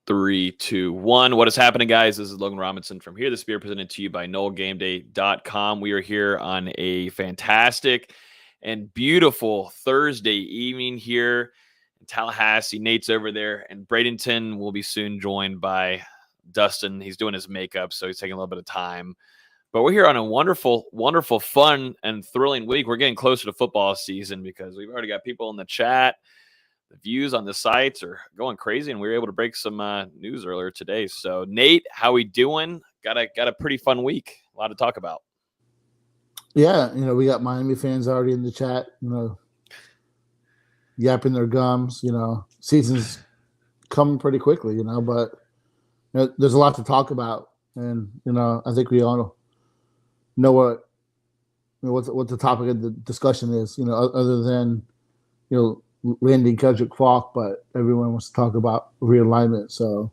3, 2, 1. What is happening, guys? This is Logan Robinson from Here the Spear, presented to you by NoleGameDay.com. We are here on a fantastic and beautiful Thursday evening here in Tallahassee. Nate's over there, and Bradenton will be soon joined by Dustin. He's doing his makeup, so he's taking a little bit of time. But we're here on a wonderful, wonderful, fun, and thrilling week. We're getting closer to football season because we've already got people in the chat. The views on the sites are going crazy, and we were able to break some news earlier today. So, Nate, how we doing? Got a pretty fun week. A lot to talk about. Yeah, we got Miami fans already in the chat, yapping their gums. Season's coming pretty quickly, but there's a lot to talk about, and I think we all know what the topic of the discussion is. Other than landing Kendrick Falk, but everyone wants to talk about realignment. So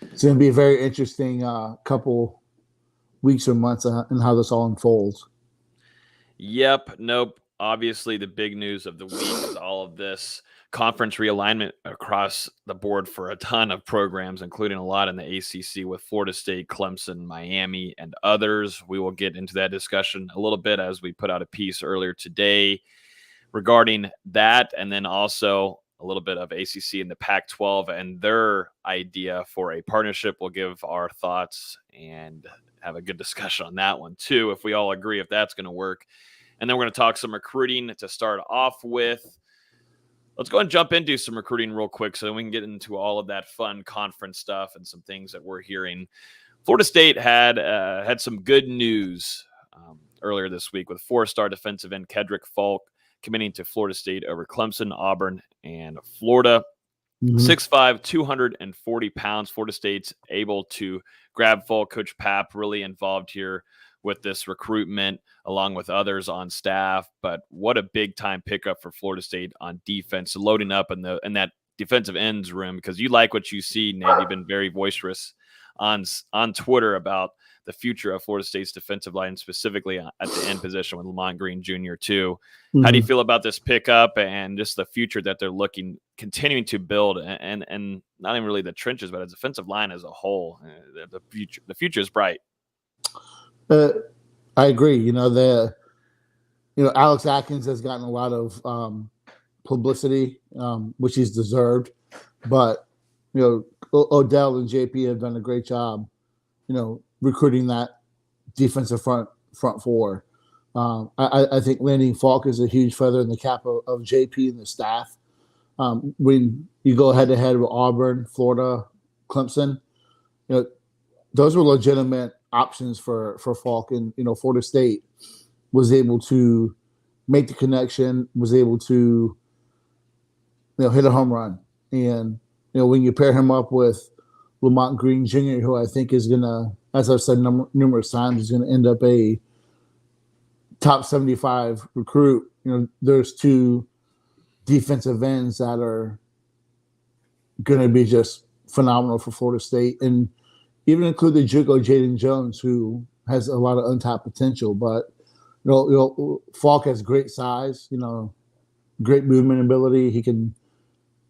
it's going to be a very interesting couple weeks or months and how this all unfolds. Yep. Nope. Obviously, the big news of the week is all of this conference realignment across the board for a ton of programs, including a lot in the ACC with Florida State, Clemson, Miami, and others. We will get into that discussion a little bit as we put out a piece earlier today regarding that, and then also a little bit of ACC and the Pac-12 and their idea for a partnership. We'll give our thoughts and have a good discussion on that one too, if we all agree if that's going to work. And then we're going to talk some recruiting to start off with. Let's go and jump into some recruiting real quick so we can get into all of that fun conference stuff and some things that we're hearing. Florida State had some good news earlier this week with 4-star defensive end Kendrick Falk committing to Florida State over Clemson, Auburn, and Florida. 6'5", 240 pounds. Florida State's able to grab Falk. Coach Papp really involved here with this recruitment along with others on staff. But what a big-time pickup for Florida State on defense, loading up in that defensive ends room, because you like what you see, Nate. You've been very boisterous on Twitter about the future of Florida State's defensive line, specifically at the end position with Lamont Green Jr. too. How do you feel about this pickup and just the future that they're continuing to build, and not even really the trenches, but a defensive line as a whole? The future is bright. I agree. Alex Atkins has gotten a lot of publicity, which he's deserved, but Odell and JP have done a great job, recruiting that defensive front four. I think landing Falk is a huge feather in the cap of JP and the staff. When you go head-to-head with Auburn, Florida, Clemson, those were legitimate options for Falk. And, Florida State was able to make the connection, was able to, hit a home run. And, when you pair him up with Lamont Green Jr., who I think is going to, as I've said numerous times, is going to end up a top 75 recruit. There's two defensive ends that are going to be just phenomenal for Florida State, and even include the JUCO Jaden Jones, who has a lot of untapped potential. But Falk has great size, great movement ability. He can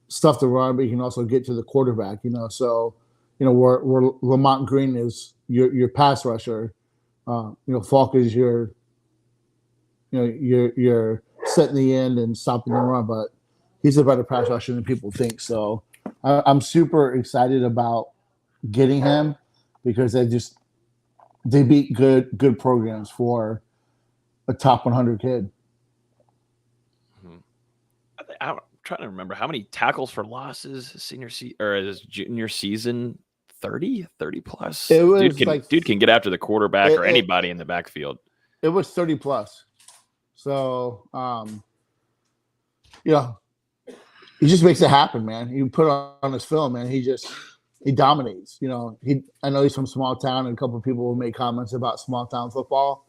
stuff the run, but he can also get to the quarterback. So where Lamont Green is your pass rusher, Falk is your setting the end and stopping the run, but he's a better pass rusher than people think. So I'm super excited about getting him, because they beat good programs for a top 100 kid. I'm trying to remember how many tackles for losses his junior season. 30 plus. It was dude can get after the quarterback or anybody in the backfield. It was 30 plus. So he just makes it happen, man. You put on his film, man. He dominates. I know he's from small town, and a couple of people will make comments about small town football,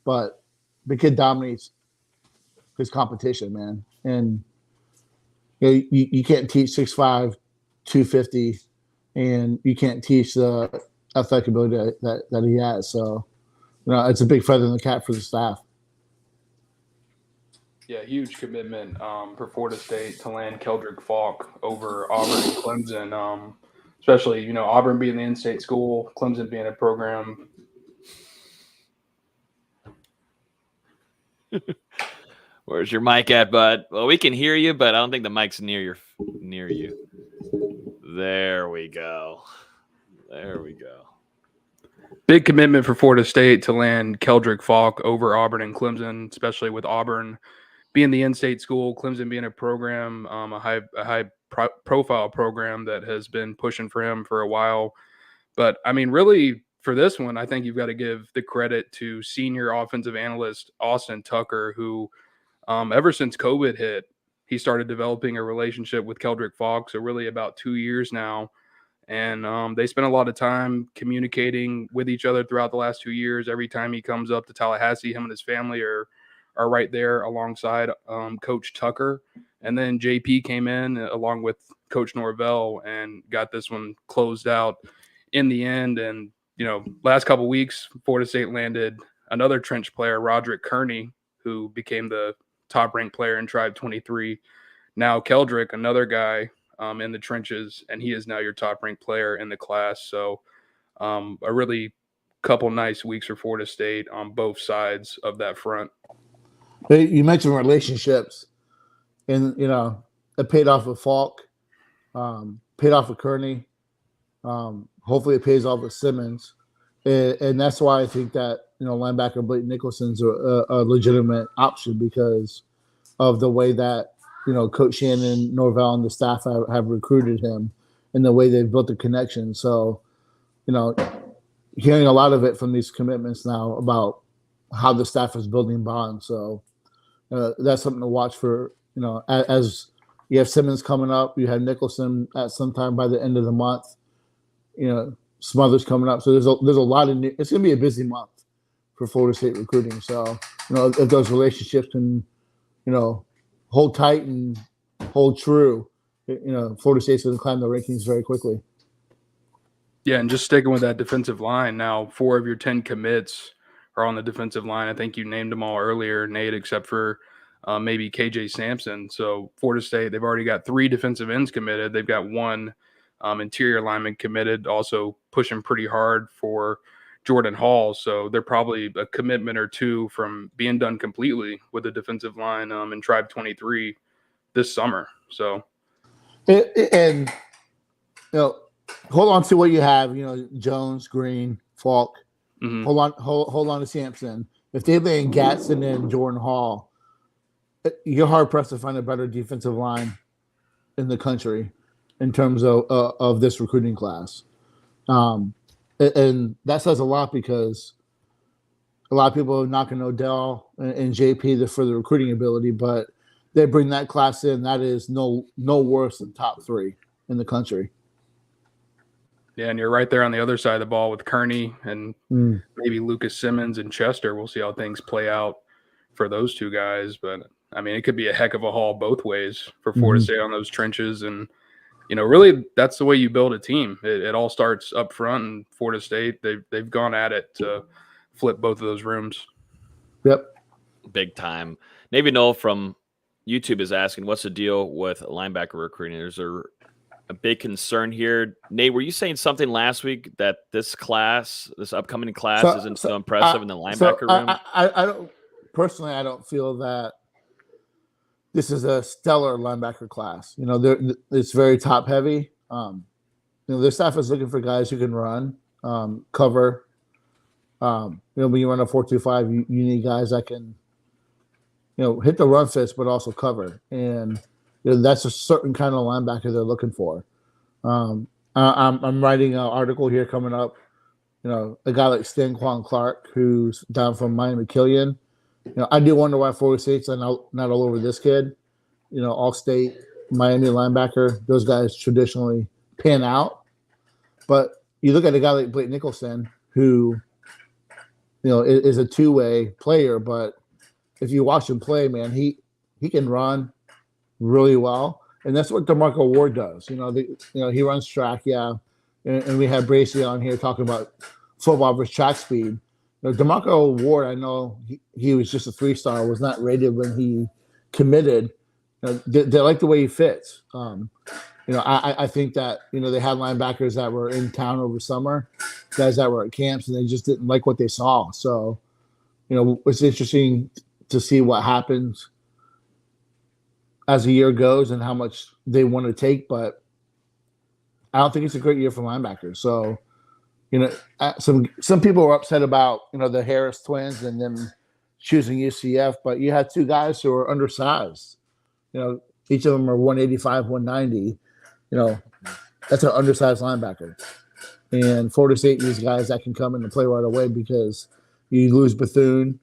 but the kid dominates his competition, man. And you can't teach 6'5", 250, and you can't teach the athletic ability that he has. So, it's a big feather in the cap for the staff. Yeah, huge commitment for Florida State to land Kendrick Falk over Auburn and Clemson. especially, Auburn being the in-state school, Clemson being a program. Where's your mic at, bud? Well, we can hear you, but I don't think the mic's near you. There we go. Big commitment for Florida State to land Keldrick Falk over Auburn and Clemson, especially with Auburn being the in-state school, Clemson being a program, a high profile program that has been pushing for him for a while. But I mean, really, for this one, I think you've got to give the credit to senior offensive analyst Austin Tucker, who ever since COVID hit, he started developing a relationship with Keldrick Falk. So really about 2 years now. And they spent a lot of time communicating with each other throughout the last 2 years. Every time he comes up to Tallahassee, him and his family are right there alongside Coach Tucker. And then JP came in along with Coach Norvell and got this one closed out in the end. And, last couple of weeks, Florida State landed another trench player, Roderick Kearney, who became the top-ranked player in Tribe 23. Now Keldrick, another guy in the trenches, and he is now your top-ranked player in the class. So a really couple nice weeks for Florida State on both sides of that front. You mentioned relationships, and it paid off with Falk, paid off with Kearney. Hopefully, it pays off with Simmons, and that's why I think that linebacker Blake Nicholson's a legitimate option because of the way that Coach Shannon, Norvell, and the staff have recruited him, and the way they've built the connection. So, hearing a lot of it from these commitments now about how the staff is building bonds. So that's something to watch for. As you have Simmons coming up, you have Nicholson at some time by the end of the month. Smothers coming up. So there's a lot of it's going to be a busy month for Florida State recruiting. So if those relationships can hold tight and hold true, Florida State's going to climb the rankings very quickly. Yeah, and just sticking with that defensive line, now 4 of your 10 commits are on the defensive line. I think you named them all earlier, Nate, except for maybe KJ Sampson. So Florida State, they've already got 3 defensive ends committed. They've got 1 interior lineman committed, also pushing pretty hard for Jordan Hall. So they're probably a commitment or 2 from being done completely with the defensive line in Tribe 23 this summer. So, and hold on to what you have. Jones, Green, Falk. Mm-hmm. Hold on to Sampson. If they land Gatson and Jordan Hall, you're hard pressed to find a better defensive line in the country in terms of this recruiting class. And that says a lot because a lot of people are knocking Odell and JP for the recruiting ability, but they bring that class in. That is no worse than top 3 in the country. Yeah, and you're right there on the other side of the ball with Kearney and maybe Lucas Simmons and Chester. We'll see how things play out for those 2 guys. But, I mean, it could be a heck of a haul both ways for Florida State on those trenches. And, really that's the way you build a team. It all starts up front, and Florida State, they've gone at it to flip both of those rooms. Yep. Big time. Navy Noel from YouTube is asking, what's the deal with linebacker recruiting? There's a big concern here. Nate, were you saying something last week that this upcoming class isn't so impressive in the linebacker room? I don't personally. I don't feel that this is a stellar linebacker class. It's very top heavy. Their staff is looking for guys who can run, cover. When you run a 4.25, you need guys that can, hit the run fist, but also cover. And that's a certain kind of linebacker they're looking for. I'm writing an article here coming up. A guy like Stanquan Clark, who's down from Miami Killian. I do wonder why Florida State's not all over this kid. All-state Miami linebacker. Those guys traditionally pan out. But you look at a guy like Blake Nicholson, who, is a 2-way player. But if you watch him play, man, he can run really well, and that's what DeMarco Ward does. He runs track, yeah, and we had Bracey on here talking about football versus track speed. DeMarco Ward, I know he was just a 3-star, was not rated when he committed. They like the way he fits. I think that they had linebackers that were in town over summer, guys that were at camps, and they just didn't like what they saw. So it's interesting to see what happens as the year goes and how much they want to take, but I don't think it's a great year for linebackers. So, some people were upset about, the Harris twins and them choosing UCF, but you had two guys who are undersized. Each of them are 185, 190. That's an undersized linebacker. And Florida State needs guys that can come in and play right away because you lose Bethune.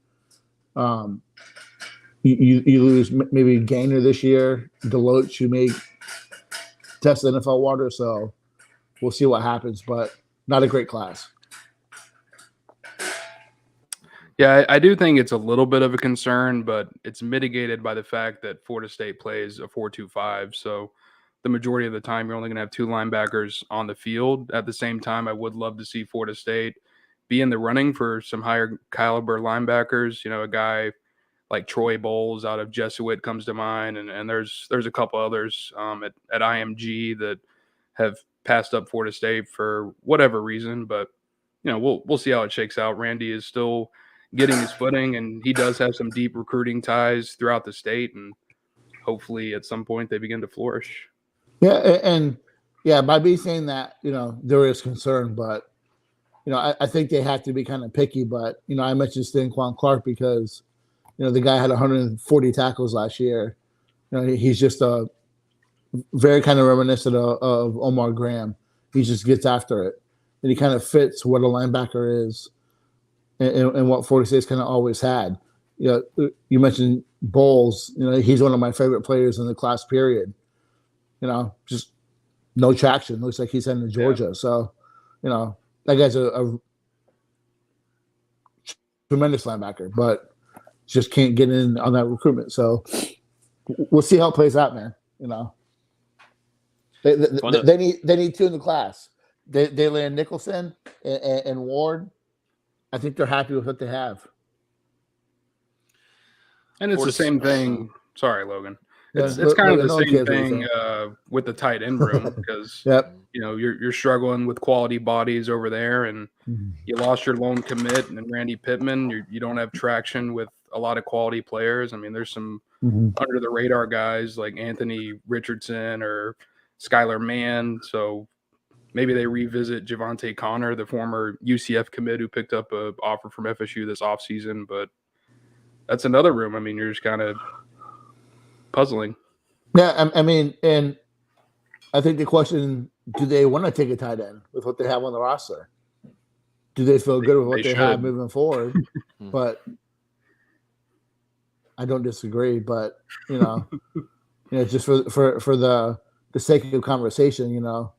You lose maybe Gainer this year, Deloach, who may test the NFL water. So we'll see what happens, but not a great class. Yeah, I do think it's a little bit of a concern, but it's mitigated by the fact that Florida State plays a 4-2-5. So the majority of the time, you're only going to have two linebackers on the field. At the same time, I would love to see Florida State be in the running for some higher caliber linebackers. A guy like Troy Bowles out of Jesuit comes to mind, and there's a couple others at IMG that have passed up Florida State for whatever reason. But we'll see how it shakes out. Randy is still getting his footing, and he does have some deep recruiting ties throughout the state, and hopefully at some point they begin to flourish. Yeah, and by me saying that, there is concern, but I think they have to be kind of picky. But I mentioned Stanquan Clark because the guy had 140 tackles last year. He's just a very kind of reminiscent of Omar Graham. He just gets after it, and he kind of fits what a linebacker is, and what Florida State's kind of always had. You mentioned Bowles. He's one of my favorite players in the class period. Just no traction. Looks like he's heading to Georgia. Yeah. So, that guy's a tremendous linebacker, but just can't get in on that recruitment. So we'll see how it plays out, man. They need two in the class. They land Nicholson and Ward. I think they're happy with what they have. And it's the same thing. Sorry, Logan. It's kind of the same thing with the tight end room because you're struggling with quality bodies over there, and you lost your lone commit and Randy Pittman. You don't have traction with a lot of quality players. I mean, there's some under the radar guys like Anthony Richardson or Skylar Mann. So maybe they revisit Javante Connor, the former UCF commit who picked up an offer from FSU this offseason. But that's another room. I mean, you're just kind of puzzling. Yeah, I mean, and I think the question, do they want to take a tight end with what they have on the roster? Do they feel good with what they have moving forward? But I don't disagree. But just for the sake of conversation, we don't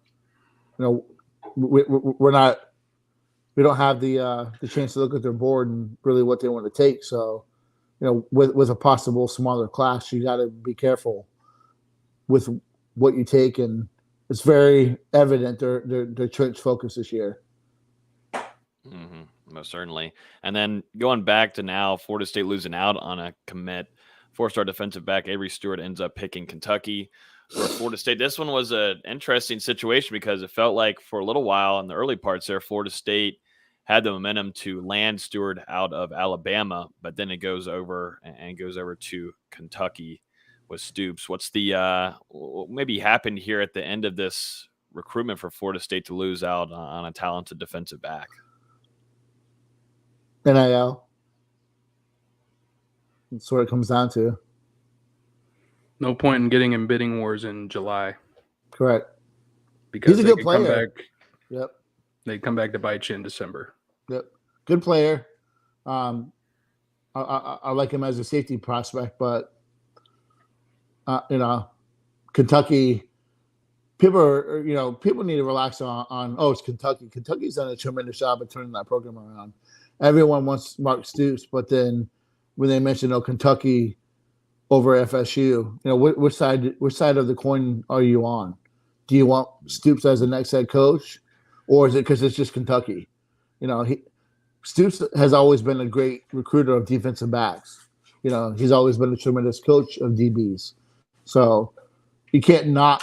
have the chance to look at their board and really what they want to take. So, with a possible smaller class, you got to be careful with what you take, and it's very evident they're trench focused this year. Most certainly. And then going back to now, Florida State losing out on a commit. 4-star defensive back Avery Stewart ends up picking Kentucky or Florida State. This one was an interesting situation because it felt like for a little while in the early parts there, Florida State had the momentum to land Stewart out of Alabama, but then it goes over to Kentucky with Stoops. What's the maybe happened here at the end of this recruitment for Florida State to lose out on a talented defensive back? NIL. That's what it comes down to. No point in getting in bidding wars in July. Correct. Because he's a good player. Yep. They come back to bite you in December. Yep. Good player. I like him as a safety prospect, but Kentucky. People need to relax on. Oh, it's Kentucky. Kentucky's done a tremendous job of turning that program around. Everyone wants Mark Stoops, but then when they mention Kentucky over FSU, which side of the coin are you on? Do you want Stoops as the next head coach, or is it because it's just Kentucky? Stoops has always been a great recruiter of defensive backs. He's always been a tremendous coach of DBs. So you can't knock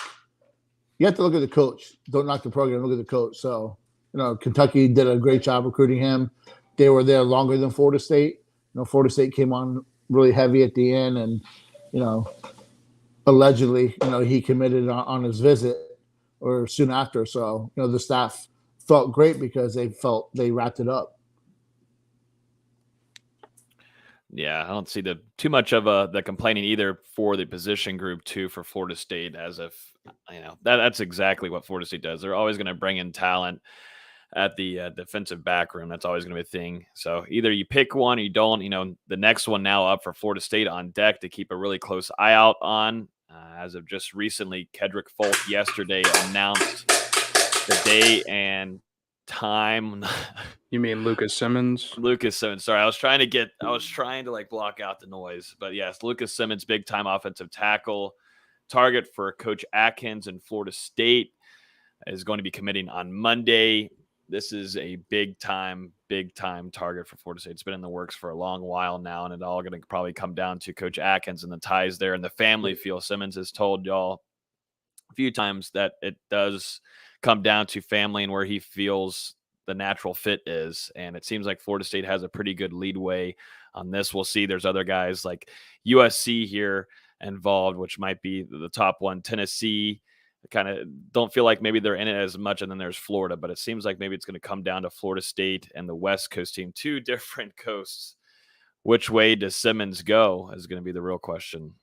you have to look at the coach. Don't knock the program. Look at the coach. So, Kentucky did a great job recruiting him. They were there longer than Florida State. Florida State came on really heavy at the end, and allegedly, he committed on his visit or soon after. So, the staff felt great because they felt they wrapped it up. Yeah, I don't see too much of the complaining either for the position group too for Florida State, as if that's exactly what Florida State does. They're always going to bring in talent at the defensive back room. That's always going to be a thing. So either you pick one or you don't. The next one now up for Florida State on deck to keep a really close eye out on. As of just recently, Kedrick Folk yesterday announced the day and time. You mean Lucas Simmons? Lucas Simmons. Sorry, I was trying to like block out the noise, but yes, Lucas Simmons, big time offensive tackle, target for Coach Atkins in Florida State, is going to be committing on Monday. This is a big time target for Florida State. It's been in the works for a long while now, and it's all going to probably come down to Coach Atkins and the ties there and the family feel. Simmons has told y'all a few times that it does come down to family and where he feels the natural fit is. And it seems like Florida State has a pretty good leadway on this. We'll see. There's other guys like USC here involved, which might be the top one. Tennessee, kind of don't feel like maybe they're in it as much. And then there's Florida, but it seems like maybe it's going to come down to Florida State and the West Coast team, two different coasts. Which way does Simmons go is going to be the real question.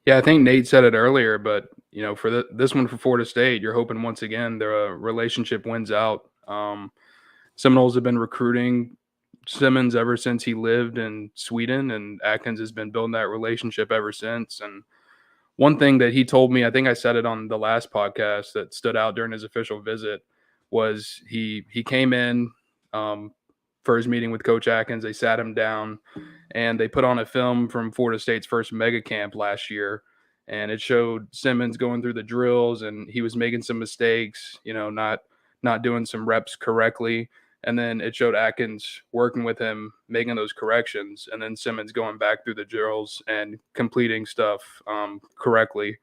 Yeah, I think Nate said it earlier, but for this one for Florida State, you're hoping once again the relationship wins out. Seminoles have been recruiting Simmons ever since he lived in Sweden, and Atkins has been building that relationship ever since. And one thing that he told me, I think I said it on the last podcast, that stood out during his official visit was he came in for his meeting with Coach Atkins. They sat him down and they put on a film from Florida State's first mega camp last year. And it showed Simmons going through the drills, and he was making some mistakes, not doing some reps correctly. And then it showed Atkins working with him, making those corrections, and then Simmons going back through the drills and completing stuff correctly.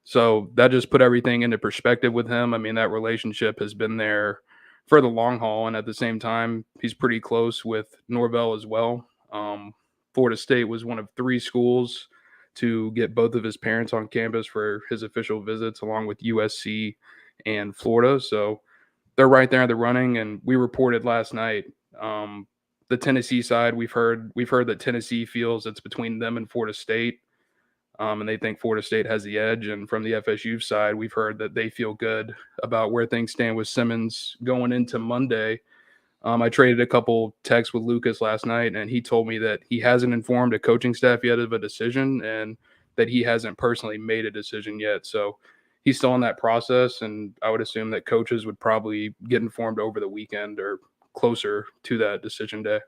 So that just put everything into perspective with him. I mean, that relationship has been there for the long haul, and at the same time, he's pretty close with Norvell as well. Florida State was one of 3 schools to get both of his parents on campus for his official visits, along with USC and Florida. So they're right there in the running. And we reported last night, the Tennessee side, we've heard that Tennessee feels it's between them and Florida State. And they think Florida State has the edge. And from the FSU side, we've heard that they feel good about where things stand with Simmons going into Monday. I traded a couple texts with Lucas last night, and he told me that he hasn't informed a coaching staff yet of a decision, and that he hasn't personally made a decision yet. So he's still in that process, and I would assume that coaches would probably get informed over the weekend or closer to that decision day.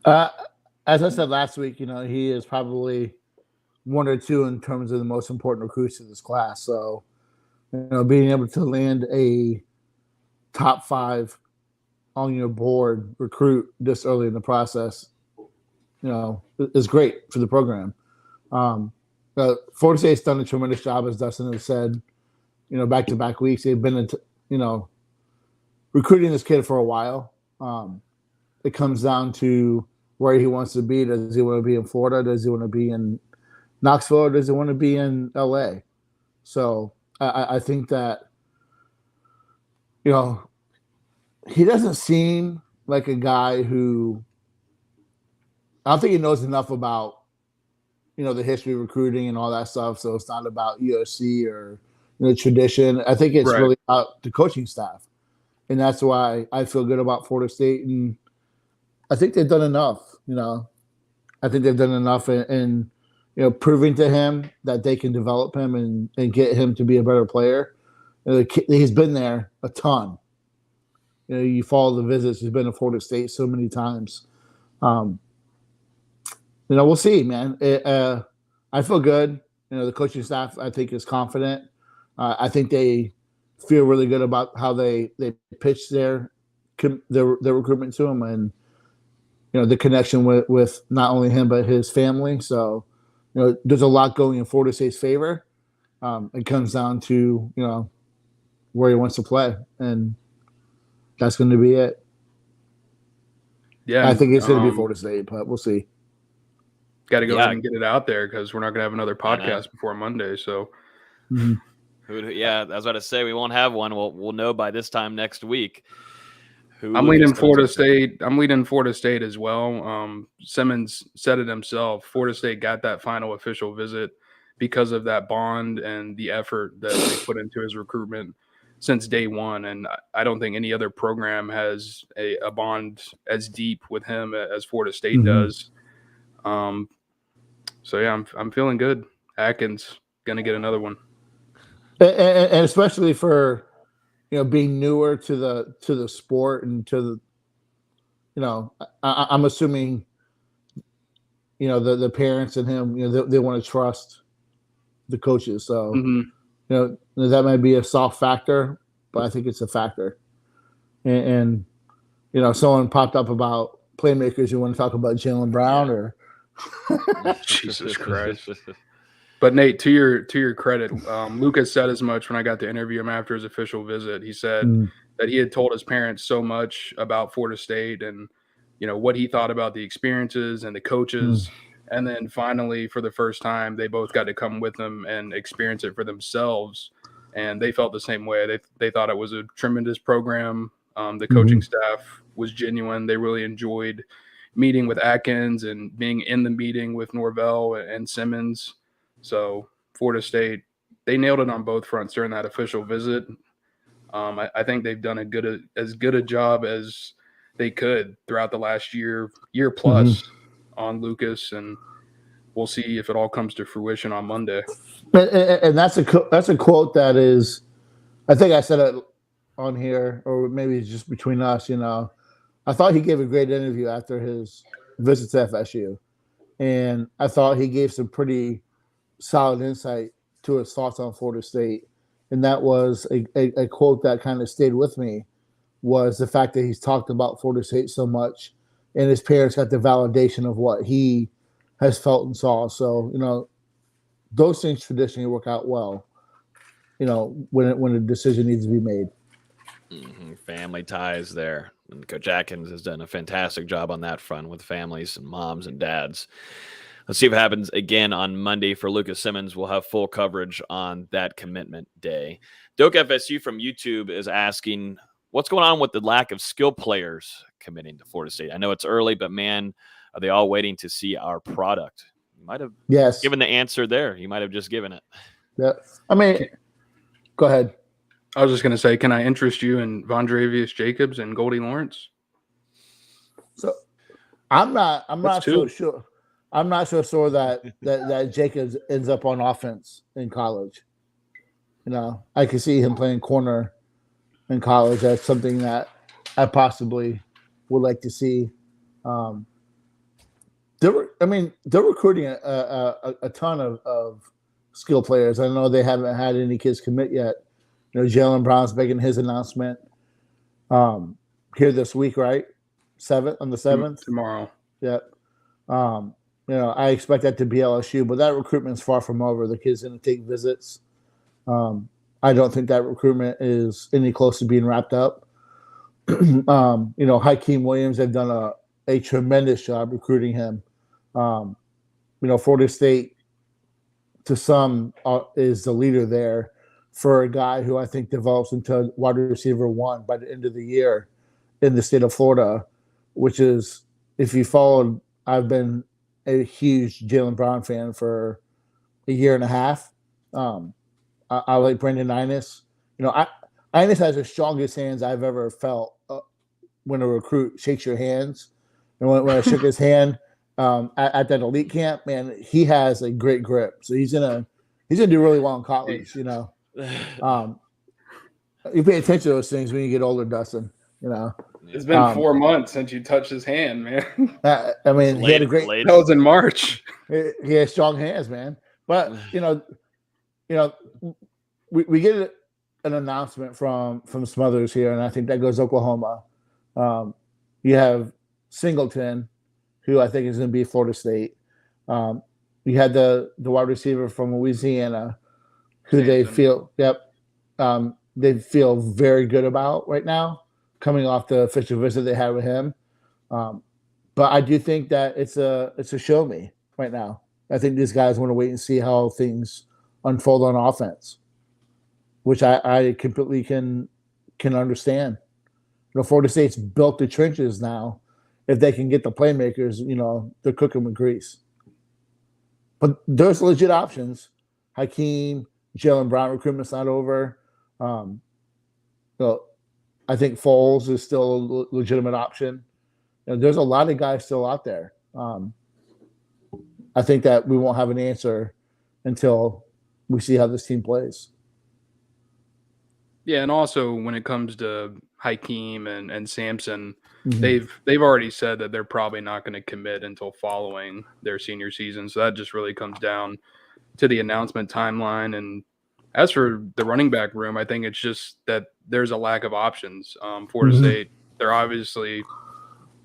As I said last week, he is probably 1 or 2 in terms of the most important recruits in this class. So, being able to land a top 5 on your board recruit this early in the process, is great for the program. Florida State's done a tremendous job, as Dustin has said, back-to-back weeks. They've been, recruiting this kid for a while. It comes down to where he wants to be. Does he want to be in Florida? Does he want to be in Knoxville? Or does he want to be in LA? So I think that, he doesn't seem like a guy who – I don't think he knows enough about, the history of recruiting and all that stuff. So it's not about USC or tradition. I think it's really about the coaching staff. And that's why I feel good about Florida State. And I think they've done enough, I think they've done enough in proving to him that they can develop him and get him to be a better player. He's been there a ton. You follow the visits. He's been to Florida State so many times. We'll see, man. I feel good. The coaching staff, I think, is confident. I think they feel really good about how they pitched their recruitment to him, and the connection with not only him but his family. So there's a lot going in Florida State's favor, It comes down to where he wants to play, and that's going to be it. Yeah, I think it's going to be Florida State, but we'll see. Got to go ahead and get it out there because we're not going to have another podcast before Monday. So, yeah, I was about to say we won't have one. We'll know by this time next week. I'm leading Florida State. I'm leading Florida State as well. Simmons said it himself. Florida State got that final official visit because of that bond and the effort that they put into his recruitment since day one. And I don't think any other program has a bond as deep with him as Florida State does. So yeah, I'm feeling good. Atkins gonna get another one, and especially for being newer to the sport and to the I'm assuming the parents and him they want to trust the coaches, so that might be a soft factor, but I think it's a factor. And someone popped up about playmakers. You want to talk about Jaylen Brown or Jesus Christ. But Nate, to your credit, Lucas said as much when I got to interview him after his official visit. He said that he had told his parents so much about Florida State and what he thought about the experiences and the coaches. And then finally, for the first time, they both got to come with him and experience it for themselves. And they felt the same way. They thought it was a tremendous program. The coaching staff was genuine. They really enjoyed meeting with Atkins and being in the meeting with Norvell and Simmons. So Florida State, they nailed it on both fronts during that official visit. I think they've done as good a job as they could throughout the last year plus on Lucas, and we'll see if it all comes to fruition on Monday. And that's a quote that is, I think I said it on here, or maybe it's just between us. I thought he gave a great interview after his visit to FSU, and I thought he gave some pretty solid insight to his thoughts on Florida State. And that was a quote that kind of stayed with me, was the fact that he's talked about Florida State so much and his parents got the validation of what he has felt and saw. So, those things traditionally work out well, when a decision needs to be made. Family ties there. And Coach Atkins has done a fantastic job on that front with families and moms and dads. Let's see what happens again on Monday for Lucas Simmons. We'll have full coverage on that commitment day. Doak FSU from YouTube is asking, what's going on with the lack of skill players committing to Florida State? I know it's early, but man, are they all waiting to see our product? You might have given the answer there. You might have just given it. Yeah. I mean, go ahead. I was just going to say, can I interest you in Vondravius Jacobs and Goldie Lawrence? So I'm not so sure. I'm not so sure that Jacobs ends up on offense in college. I can see him playing corner in college. That's something that I possibly would like to see. They're recruiting a ton of skill players. I know they haven't had any kids commit yet. Jaylen Brown's making his announcement here this week, right? On the 7th? Tomorrow. Yep. I expect that to be LSU, but that recruitment's far from over. The kid's going to take visits. I don't think that recruitment is any close to being wrapped up. Hakeem Williams, they've done a tremendous job recruiting him. Florida State, to some, is the leader there for a guy who I think develops into wide receiver 1 by the end of the year in the state of Florida, which is, if you followed, I've been a huge Jaylen Brown fan for a year and a half. I like Brandon Inus. Inus has the strongest hands I've ever felt when a recruit shakes your hands. And when I shook his hand at that elite camp, man, he has a great grip. So he's gonna do really well in college. You pay attention to those things when you get older, Dustin. It's been 4 months since you touched his hand, man. He had a great. That was in March. He has strong hands, man. But we get an announcement from Smothers here, and I think that goes Oklahoma. You have Singleton, who I think is going to be Florida State. You had the wide receiver from Louisiana, who they Sampson. feel very good about right now, coming off the official visit they had with him. But I do think that it's a show me right now. I think these guys want to wait and see how things unfold on offense, which I completely can understand. Florida State's built the trenches now. If they can get the playmakers, they're cooking with grease. But there's legit options. Hakeem, Jalen Brown recruitment's not over. I think Foles is still a legitimate option. There's a lot of guys still out there. I think that we won't have an answer until we see how this team plays. Yeah, and also when it comes to Hakeem and Sampson, they've already said that they're probably not going to commit until following their senior season. So that just really comes down to the announcement timeline. And as for the running back room, I think it's just that there's a lack of options. Florida State, they're obviously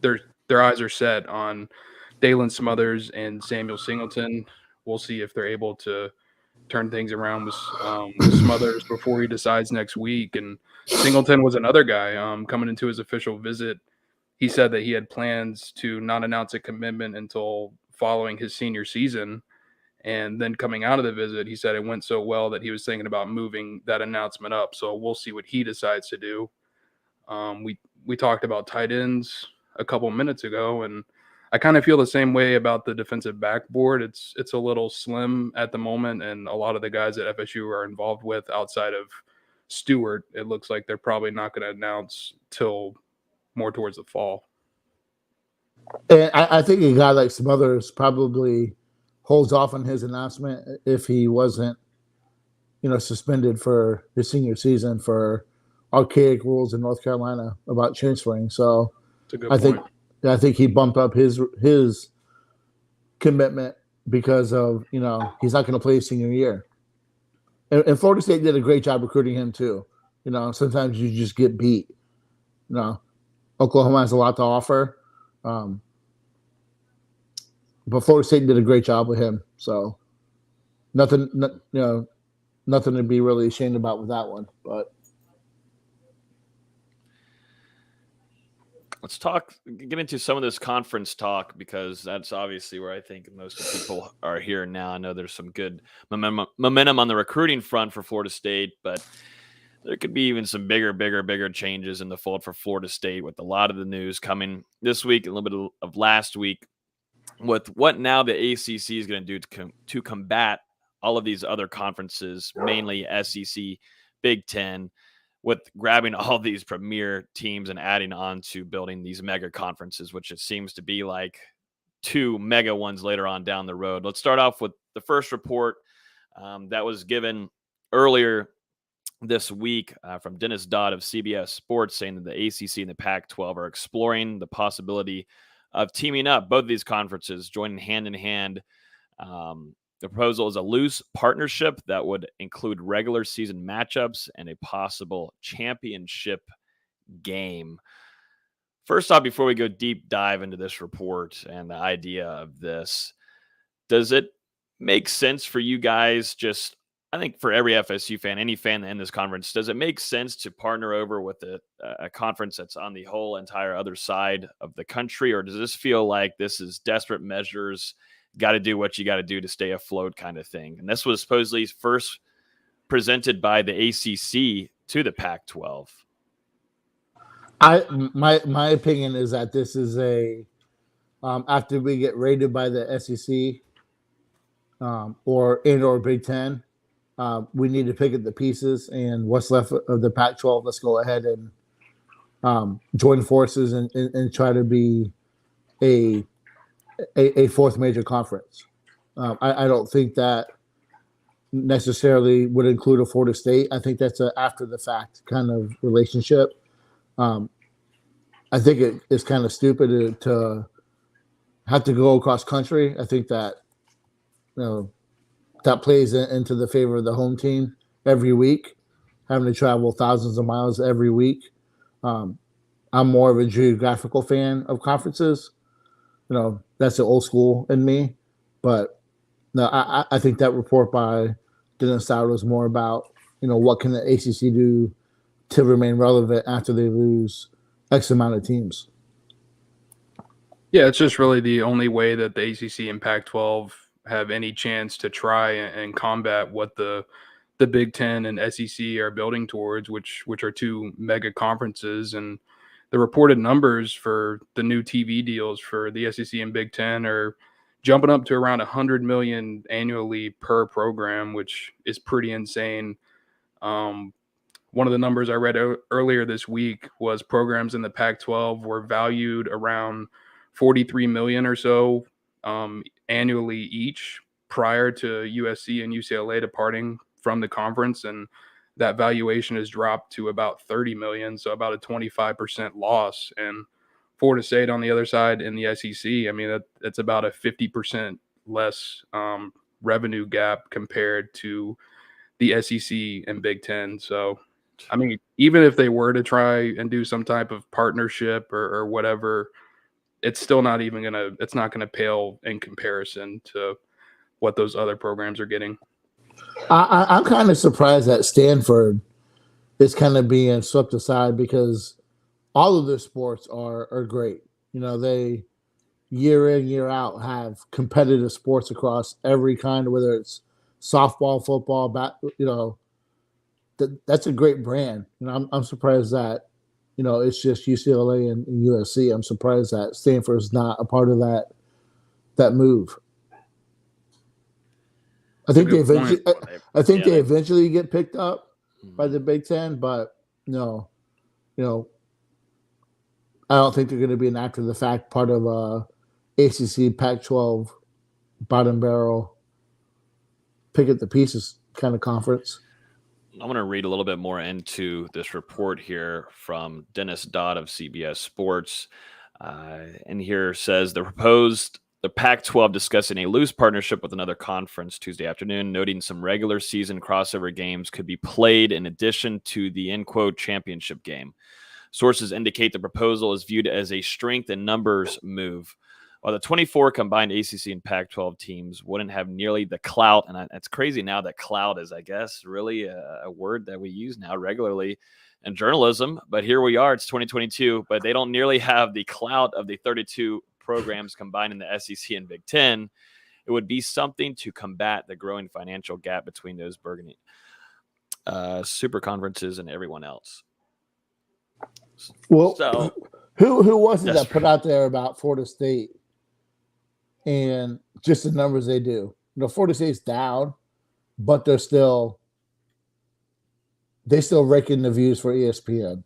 their eyes are set on Dalen Smothers and Samuel Singleton. We'll see if they're able to turn things around with Smothers before he decides next week. And Singleton was another guy coming into his official visit. He said that he had plans to not announce a commitment until following his senior season. And then coming out of the visit, he said it went so well that he was thinking about moving that announcement up. So we'll see what he decides to do. We talked about tight ends a couple minutes ago, and I kind of feel the same way about the defensive backboard. It's a little slim at the moment, and a lot of the guys at FSU are involved with outside of Stewart. It looks like they're probably not going to announce till more towards the fall. And I think a guy like Smothers probably holds off on his announcement if he wasn't, suspended for his senior season for archaic rules in North Carolina about transferring. So I think he bumped up his commitment because of, he's not going to play his senior year. And Florida State did a great job recruiting him too. Sometimes you just get beat. Oklahoma has a lot to offer. But Florida State did a great job with him. So nothing to be really ashamed about with that one. But let's get into some of this conference talk, because that's obviously where I think most of the people are here now. I know there's some good momentum on the recruiting front for Florida State, but there could be even some bigger changes in the fold for Florida State with a lot of the news coming this week, a little bit of last week, with what now the ACC is going to do to combat all of these other conferences, mainly SEC, Big Ten, with grabbing all these premier teams and adding on to building these mega conferences, which it seems to be like two mega ones later on down the road. Let's start off with the first report that was given earlier this week from Dennis Dodd of CBS Sports, saying that the ACC and the Pac-12 are exploring the possibility of teaming up, both of these conferences joining hand in hand. The proposal is a loose partnership that would include regular season matchups and a possible championship game. First off, before we go deep dive into this report and the idea of this, does it make sense for you guys, just, I think for every FSU fan, any fan in this conference, does it make sense to partner over with a conference that's on the whole entire other side of the country? Or does this feel like this is desperate measures, got to do what you got to do to stay afloat kind of thing? And this was supposedly first presented by the ACC to the Pac-12. My opinion is that this is after we get rated by the SEC or Big Ten, we need to pick up the pieces, and what's left of the Pac-12, let's go ahead and join forces and try to be a fourth major conference. I don't think that necessarily would include a Florida State. I think that's an after the fact kind of relationship. I think it is kind of stupid to have to go across country. I think that that plays into the favor of the home team every week, having to travel thousands of miles every week. I'm more of a geographical fan of conferences. That's the old school in me. But no, I think that report by Dennis Sauer was more about, what can the ACC do to remain relevant after they lose X amount of teams. Yeah, it's just really the only way that the ACC and Pac-12 have any chance to try and combat what the Big Ten and SEC are building towards, which are two mega conferences. And the reported numbers for the new TV deals for the SEC and Big Ten are jumping up to around $100 million annually per program, which is pretty insane. One of the numbers I read earlier this week was programs in the Pac-12 were valued around $43 million or so annually each prior to USC and UCLA departing from the conference, and that valuation has dropped to about $30 million, so about a 25% loss. And Florida State on the other side in the SEC, I mean, that's about a 50% less revenue gap compared to the SEC and Big Ten. So, I mean, even if they were to try and do some type of partnership or whatever, it's still not even it's not gonna pale in comparison to what those other programs are getting. I'm kind of surprised that Stanford is kind of being swept aside because all of their sports are great. They year in, year out have competitive sports across every kind, whether it's softball, football, that's a great brand. I'm surprised that, it's just UCLA and USC. I'm surprised that Stanford is not a part of that move. I think they eventually get picked up by the Big Ten, but no, I don't think they're going to be an after the fact part of ACC, Pac-12, bottom barrel, pick at the pieces kind of conference. I want to read a little bit more into this report here from Dennis Dodd of CBS Sports. And here says the Pac-12 discussing a loose partnership with another conference Tuesday afternoon, noting some regular season crossover games could be played in addition to the end quote championship game. Sources indicate the proposal is viewed as a strength in numbers move. While the 24 combined ACC and Pac-12 teams wouldn't have nearly the clout, and it's crazy now that clout is, I guess, really a word that we use now regularly in journalism. But here we are, it's 2022, but they don't nearly have the clout of the 32 programs combined in the SEC and Big Ten. It would be something to combat the growing financial gap between those burgeoning super conferences and everyone else. Well, so, who was it that put out there about Florida State and just the numbers they do? Florida State's down, but they still rake in the views for ESPN.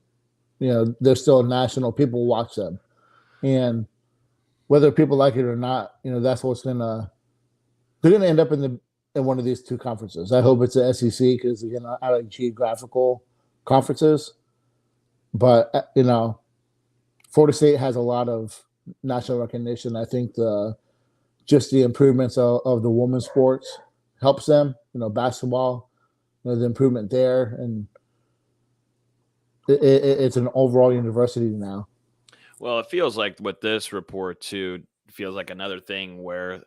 They're still national. People watch them, and whether people like it or not, that's what's they're gonna end up in one of these two conferences. I hope it's the SEC because again, I like geographical conferences. But Florida State has a lot of national recognition. I think just the improvements of the women's sports helps them. Basketball, the improvement there, and it's an overall university now. Well, it feels like with this report too, feels like another thing where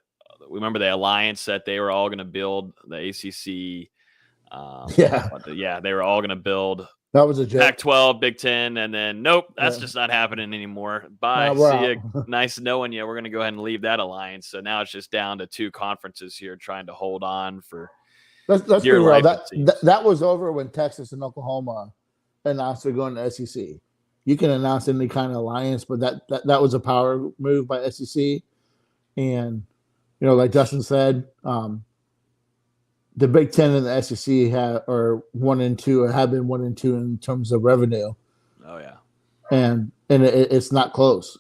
remember the alliance that they were all going to build the ACC. They were all going to build. That was a joke. Pac-12, Big Ten, and then nope, that's just not happening anymore. Bye. See you. Nice knowing you. We're going to go ahead and leave that alliance. So now it's just down to two conferences here trying to hold on for. Let's be real. That was over when Texas and Oklahoma announced they're going to SEC. You can announce any kind of alliance, but that was a power move by SEC. And like Dustin said, the Big Ten and the SEC are 1 and 2 or have been 1 and 2 in terms of revenue. Oh yeah, and it's not close.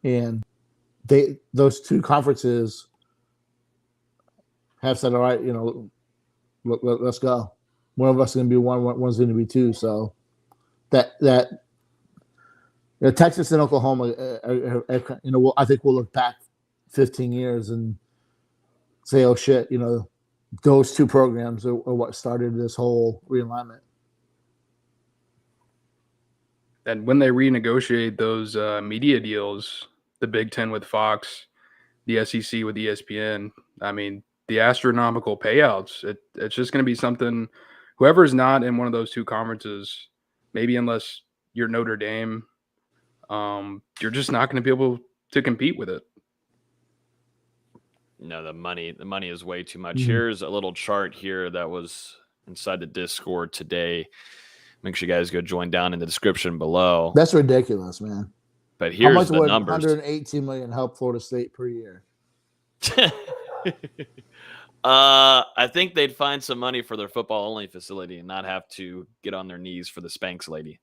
And those two conferences have said, all right, let's go. One of us is going to be one, one's going to be two. So that Texas and Oklahoma, I think we'll look back 15 years and say, oh shit, those two programs are what started this whole realignment. And when they renegotiate those media deals, the Big Ten with Fox, the SEC with ESPN, I mean, the astronomical payouts. It's just going to be something. Whoever's not in one of those two conferences, maybe unless you're Notre Dame, you're just not going to be able to compete with it. No, the money is way too much. Here's a little chart here that was inside the Discord today. Make sure you guys go join down in the description below. That's ridiculous, man. But here's how much the would numbers. 118 million help Florida State per year? I think they'd find some money for their football only facility and not have to get on their knees for the Spanx lady.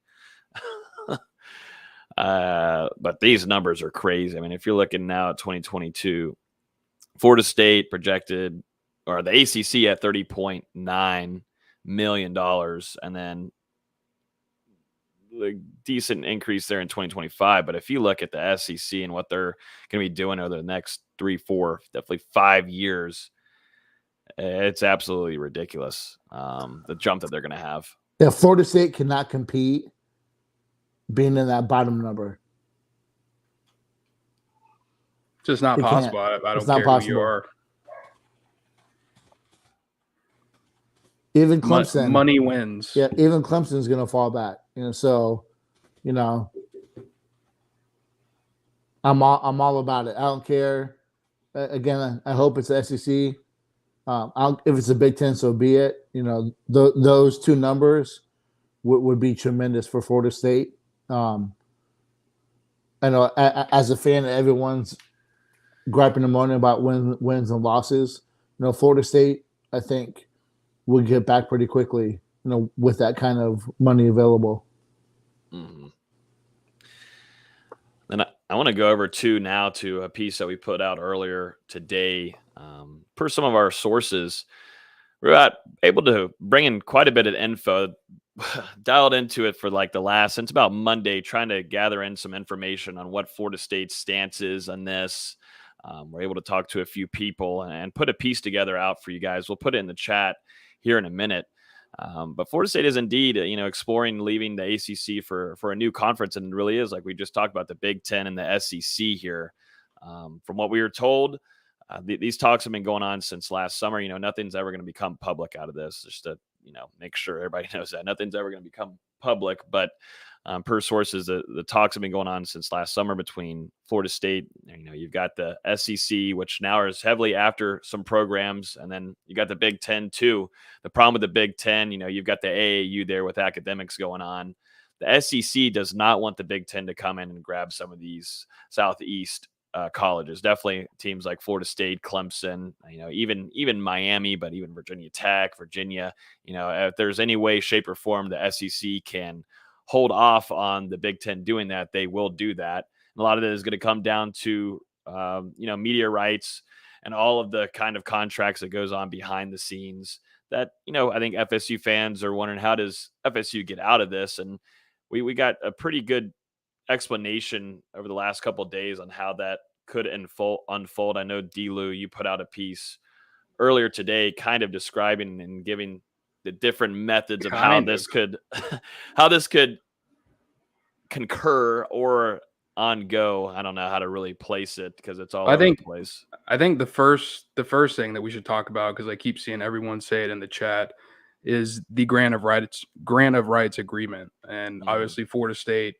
But these numbers are crazy. I mean, if you're looking now at 2022, Florida State projected, or the ACC at $30.9 million, and then the decent increase there in 2025. But if you look at the SEC and what they're going to be doing over the next 3, 4, definitely 5 years, it's absolutely ridiculous. The jump that they're going to have. If Florida State cannot compete, being in that bottom number, it's just not possible. I don't care who you are. Even Clemson, money wins. Yeah, even Clemson's going to fall back. So, I'm all about it. I don't care. Again, I hope it's the SEC. If it's a Big Ten, so be it. Those two numbers would be tremendous for Florida State. I know as a fan, everyone's griping and moaning about wins and losses. Florida State, I think, would get back pretty quickly, with that kind of money available. Mm-hmm. Then I want to go over now to a piece that we put out earlier today. Per some of our sources, we're able to bring in quite a bit of info, dialed into it for since about Monday, trying to gather in some information on what Florida State's stance is on this. We're able to talk to a few people and put a piece together out for you guys. We'll put it in the chat here in a minute. But Florida State is indeed, exploring leaving the ACC for a new conference. And it really is, like we just talked about, the Big Ten and the SEC here. From what we were told, these talks have been going on since last summer. Nothing's ever going to become public out of this, just to, make sure everybody knows that nothing's ever going to become public. But per sources, the talks have been going on since last summer between Florida State. You've got the SEC, which now is heavily after some programs, and then you got the Big Ten too. The problem with the Big Ten, you've got the AAU there with academics going on. The SEC does not want the Big Ten to come in and grab some of these Southeast colleges. Definitely teams like Florida State, Clemson, even Miami, but even Virginia Tech, Virginia. If there's any way, shape, or form the SEC can hold off on the Big Ten doing that, they will do that. And a lot of it is going to come down to, media rights and all of the kind of contracts that goes on behind the scenes that, I think FSU fans are wondering, how does FSU get out of this? And we got a pretty good explanation over the last couple of days on how that could unfold. I know, D-Lou, you put out a piece earlier today kind of describing and giving the different methods of how this could concur or on-go. I don't know how to really place it because it's all over the place. I think the first thing that we should talk about, because I keep seeing everyone say it in the chat, is the grant of rights agreement. And obviously Florida State,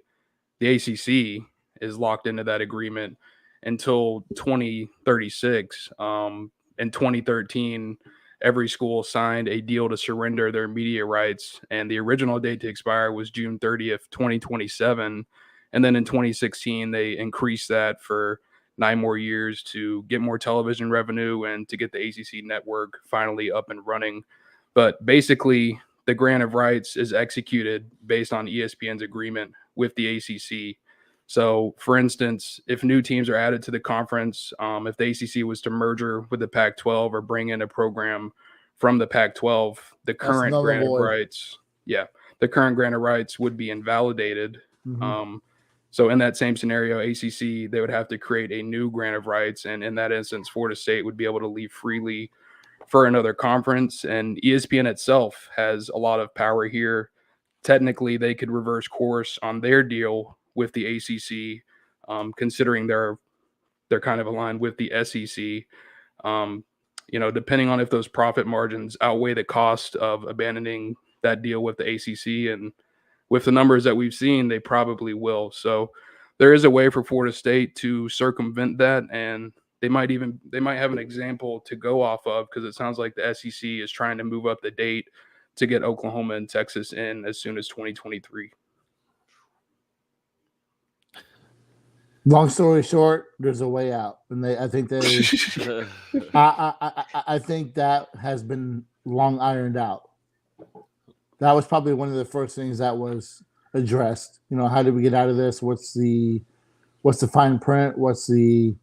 the ACC, is locked into that agreement until 2036. In 2013, every school signed a deal to surrender their media rights, and the original date to expire was June 30th, 2027. And then in 2016, they increased that for 9 more years to get more television revenue and to get the ACC network finally up and running. But basically, the grant of rights is executed based on ESPN's agreement with the ACC. So, for instance, if new teams are added to the conference, if the ACC was to merger with the Pac-12 or bring in a program from the Pac-12, the current grant of rights would be invalidated. Mm-hmm. So in that same scenario, ACC, they would have to create a new grant of rights. And in that instance, Florida State would be able to leave freely for another conference. And ESPN itself has a lot of power here. Technically, they could reverse course on their deal with the ACC, considering they're kind of aligned with the SEC. depending on if those profit margins outweigh the cost of abandoning that deal with the ACC, and with the numbers that we've seen, they probably will. So there is a way for Florida State to circumvent that, and they might have an example to go off of, because it sounds like the SEC is trying to move up the date to get Oklahoma and Texas in as soon as 2023. Long story short, there's a way out, and I think that has been long ironed out. That was probably one of the first things that was addressed. How did we get out of this? What's the fine print? What's the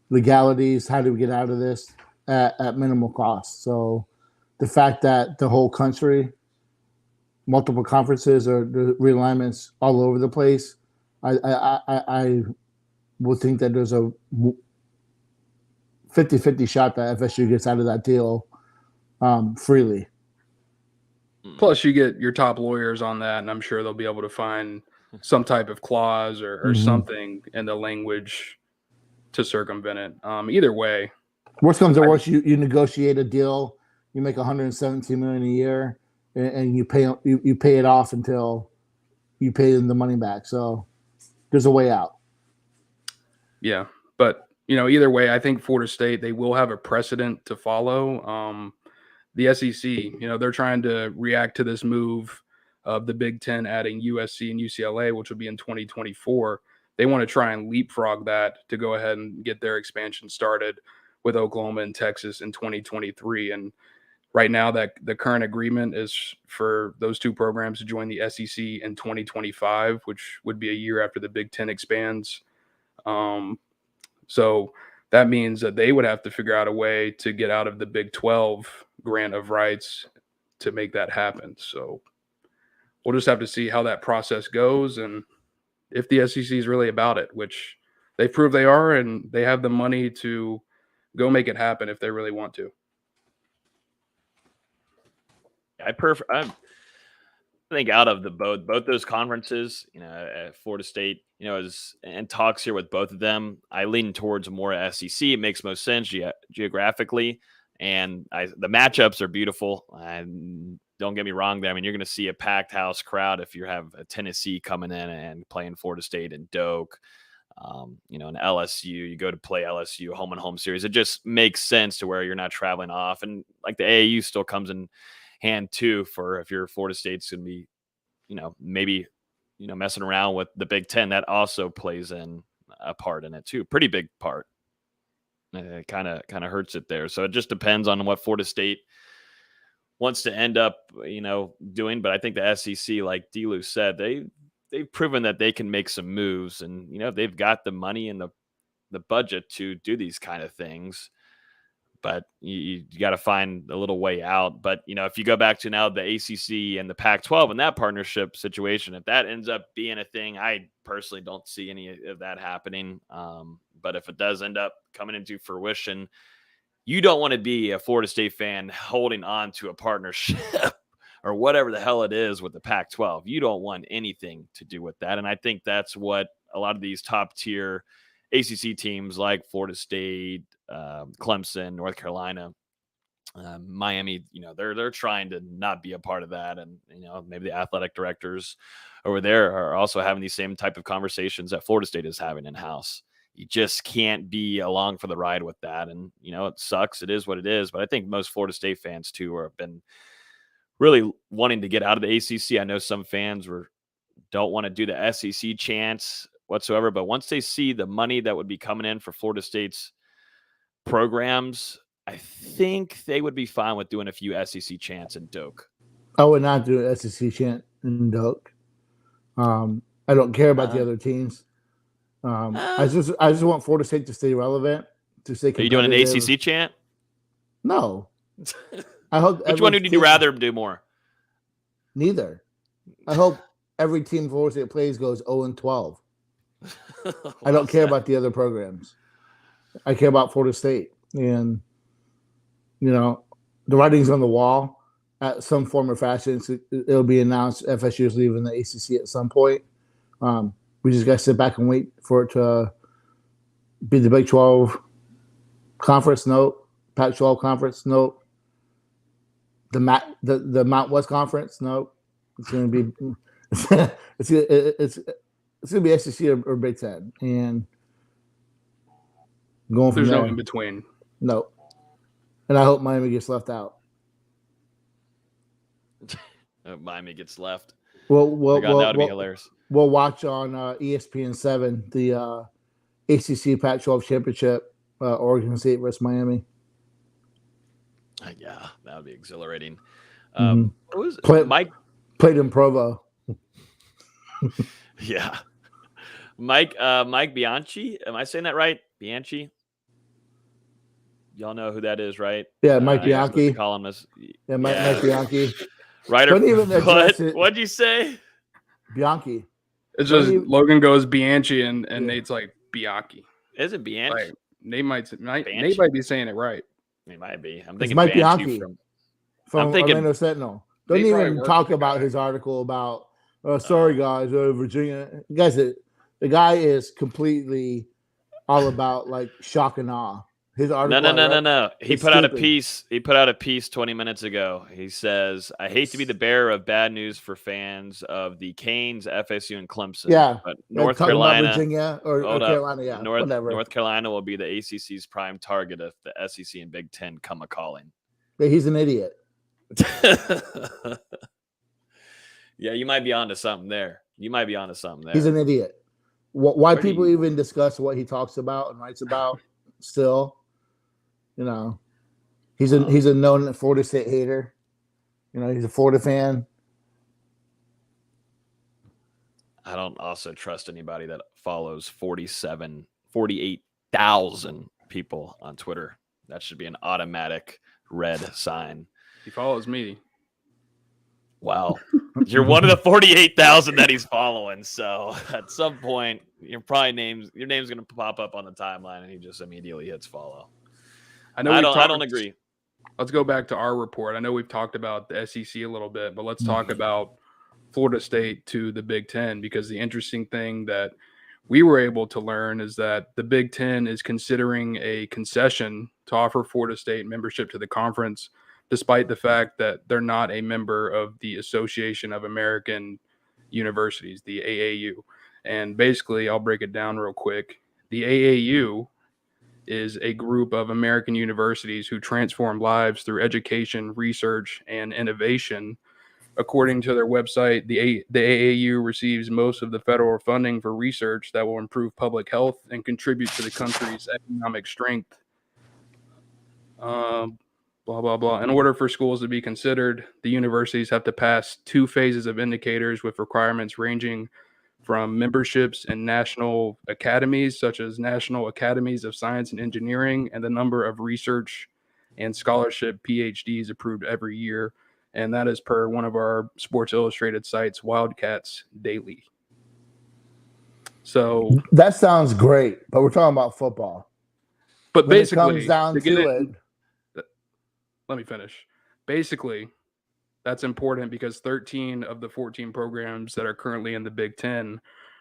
legalities? How do we get out of this at minimal cost? So the fact that the whole country, multiple conferences or the realignments all over the place, I would think that there's a 50-50 shot that FSU gets out of that deal freely. Plus, you get your top lawyers on that, and I'm sure they'll be able to find some type of clause or something in the language to circumvent it. Either way, worst comes to worst, you negotiate a deal, you make $117 million a year, and you pay it off until you pay them the money back. So there's a way out. Yeah, but either way, I think Florida State, they will have a precedent to follow. The SEC, they're trying to react to this move of the Big Ten adding USC and UCLA, which will be in 2024. They want to try and leapfrog that to go ahead and get their expansion started with Oklahoma and Texas in 2023. And right now, that the current agreement is for those two programs to join the SEC in 2025, which would be a year after the Big Ten expands. So that means that they would have to figure out a way to get out of the Big 12 grant of rights to make that happen. So we'll just have to see how that process goes, and if the SEC is really about it, which they've proved they are, and they have the money to go make it happen if they really want to. I think out of the both those conferences, at Florida State, and talks here with both of them, I lean towards more SEC. It makes most sense geographically, and the matchups are beautiful. And don't get me wrong, you're going to see a packed house crowd if you have a Tennessee coming in and playing Florida State and Doak. An LSU, you go to play LSU home and home series. It just makes sense to where you're not traveling off, and like the AAU still comes in hand too for if your Florida State's going to be, maybe, messing around with the Big Ten. That also plays in a part in it too. Pretty big part. It kind of hurts it there. So it just depends on what Florida State wants to end up, doing. But I think the SEC, like D-Lou said, they've proven that they can make some moves, and they've got the money and the budget to do these kind of things. But you got to find a little way out. But, if you go back to now the ACC and the Pac-12 and that partnership situation, if that ends up being a thing, I personally don't see any of that happening. But if it does end up coming into fruition, you don't want to be a Florida State fan holding on to a partnership or whatever the hell it is with the Pac-12. You don't want anything to do with that. And I think that's what a lot of these top tier ACC teams like Florida State, Clemson, North Carolina, Miami, they're trying to not be a part of that. And, maybe the athletic directors over there are also having these same type of conversations that Florida State is having in-house. You just can't be along for the ride with that. And, it sucks. It is what it is. But I think most Florida State fans too have been really wanting to get out of the ACC. I know some fans don't want to do the SEC chants whatsoever, but once they see the money that would be coming in for Florida State's programs, I think they would be fine with doing a few SEC chants in Doak. I would not do an SEC chant in Doak. I don't care about the other teams. I just want Florida State to stay relevant, to stay competitive. Are you doing an ACC chant? No. I hope. Which one would you rather do more? Neither. I hope every team Florida State plays goes 0-12. I don't care about the other programs. I care about Florida State. And, the writing's on the wall at some form or fashion. It'll be announced FSU is leaving the ACC at some point. We just got to sit back and wait for it to be the Big 12 conference. No, Pac-12 conference? Nope. The Mount West conference? Nope. It's going to be it's going to be SEC or Big Ten, and going from There's there. no in between. No. And I hope Miami gets left out. Miami gets left. Well, that would be hilarious. We'll watch on ESPN 7 the ACC Pac-12 championship, Oregon State versus Miami. Yeah, that would be exhilarating. Mhm. What was Mike played in Provo? Yeah, Mike Bianchi. Am I saying that right? Bianchi. Y'all know who that is, right? Yeah, Mike Bianchi. Columnist. Yeah, Mike Bianchi. Writer. Don't even address what? it. What'd you say? Bianchi. It's just Logan goes Bianchi and Nate's like Bianchi. Is it Bianchi? Like, Nate might be saying it right. He might be. I'm It's thinking Mike Bianchi Bianchi I'm thinking Orlando Sentinel. Don't Nate probably even works talk with the about guy. his article about sorry guys, Virginia. Guys, the guy is completely all about like shock and awe. His article. No. He It's put out a stupid. piece. He put out a piece 20 minutes ago. He says, "I hate to be the bearer of bad news for fans of the Canes, FSU, and Clemson. Yeah. but North Talking about Carolina, Virginia or hold up. Carolina. Yeah, whatever. North Carolina will be the ACC's prime target if the SEC and Big Ten come a calling." Yeah, he's an idiot. Yeah, you might be onto something there. He's an idiot. Why people even discuss what he talks about and writes about still? You know, he's a known Florida State hater. You know, he's a Florida fan. I don't also trust anybody that follows 48,000 people on Twitter. That should be an automatic red sign. He follows me. Wow. You're one of the 48,000 that he's following. So at some point, your name's going to pop up on the timeline and he just immediately hits follow. I don't agree. Let's go back to our report. I know we've talked about the SEC a little bit, but let's talk about Florida State to the Big Ten, because the interesting thing that we were able to learn is that the Big Ten is considering a concession to offer Florida State membership to the conference, despite the fact that they're not a member of the Association of American Universities, the AAU. And basically, I'll break it down real quick. The AAU is a group of American universities who transform lives through education, research, and innovation. According to their website, the AAU receives most of the federal funding for research that will improve public health and contribute to the country's economic strength. Blah, blah, blah. In order for schools to be considered, the universities have to pass 2 phases of indicators with requirements ranging from memberships in national academies, such as National Academies of Science and Engineering, and the number of research and scholarship PhDs approved every year. And that is per one of our Sports Illustrated sites, Wildcats Daily. So that sounds great, but we're talking about football. But when basically, it comes down to it, let me finish. Basically, that's important because 13 of the 14 programs that are currently in the Big Ten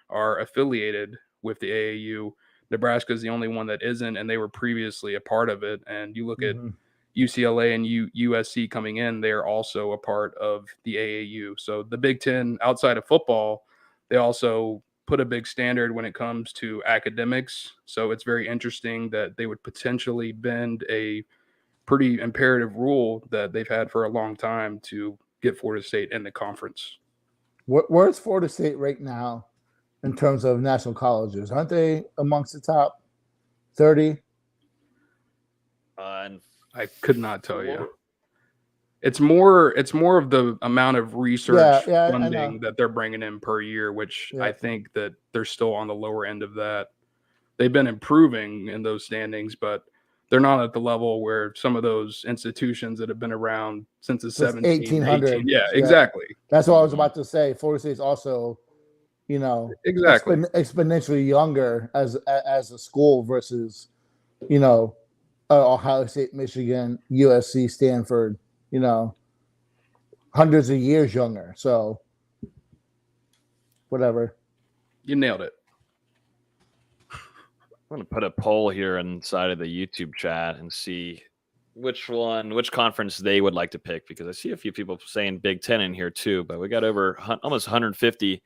are affiliated with the AAU. Nebraska is the only one that isn't, and they were previously a part of it. And you look at UCLA and USC coming in, they're also a part of the AAU. So the Big Ten, outside of football, they also put a big standard when it comes to academics. So it's very interesting that they would potentially bend a pretty imperative rule that they've had for a long time to get Florida State in the conference. Where's Florida State right now in terms of national colleges? Aren't they amongst the top 30? I could not tell you. It's more of the amount of research funding that they're bringing in per year, which I think that they're still on the lower end of that. They've been improving in those standings, but they're not at the level where some of those institutions that have been around since the 1800s. Yeah, exactly. That's what I was about to say. Florida State's also, exactly exponentially younger as a school versus, Ohio State, Michigan, USC, Stanford, hundreds of years younger. So, whatever. You nailed it. I'm going to put a poll here inside of the YouTube chat and see which conference they would like to pick, because I see a few people saying Big Ten in here too, but we got over almost 150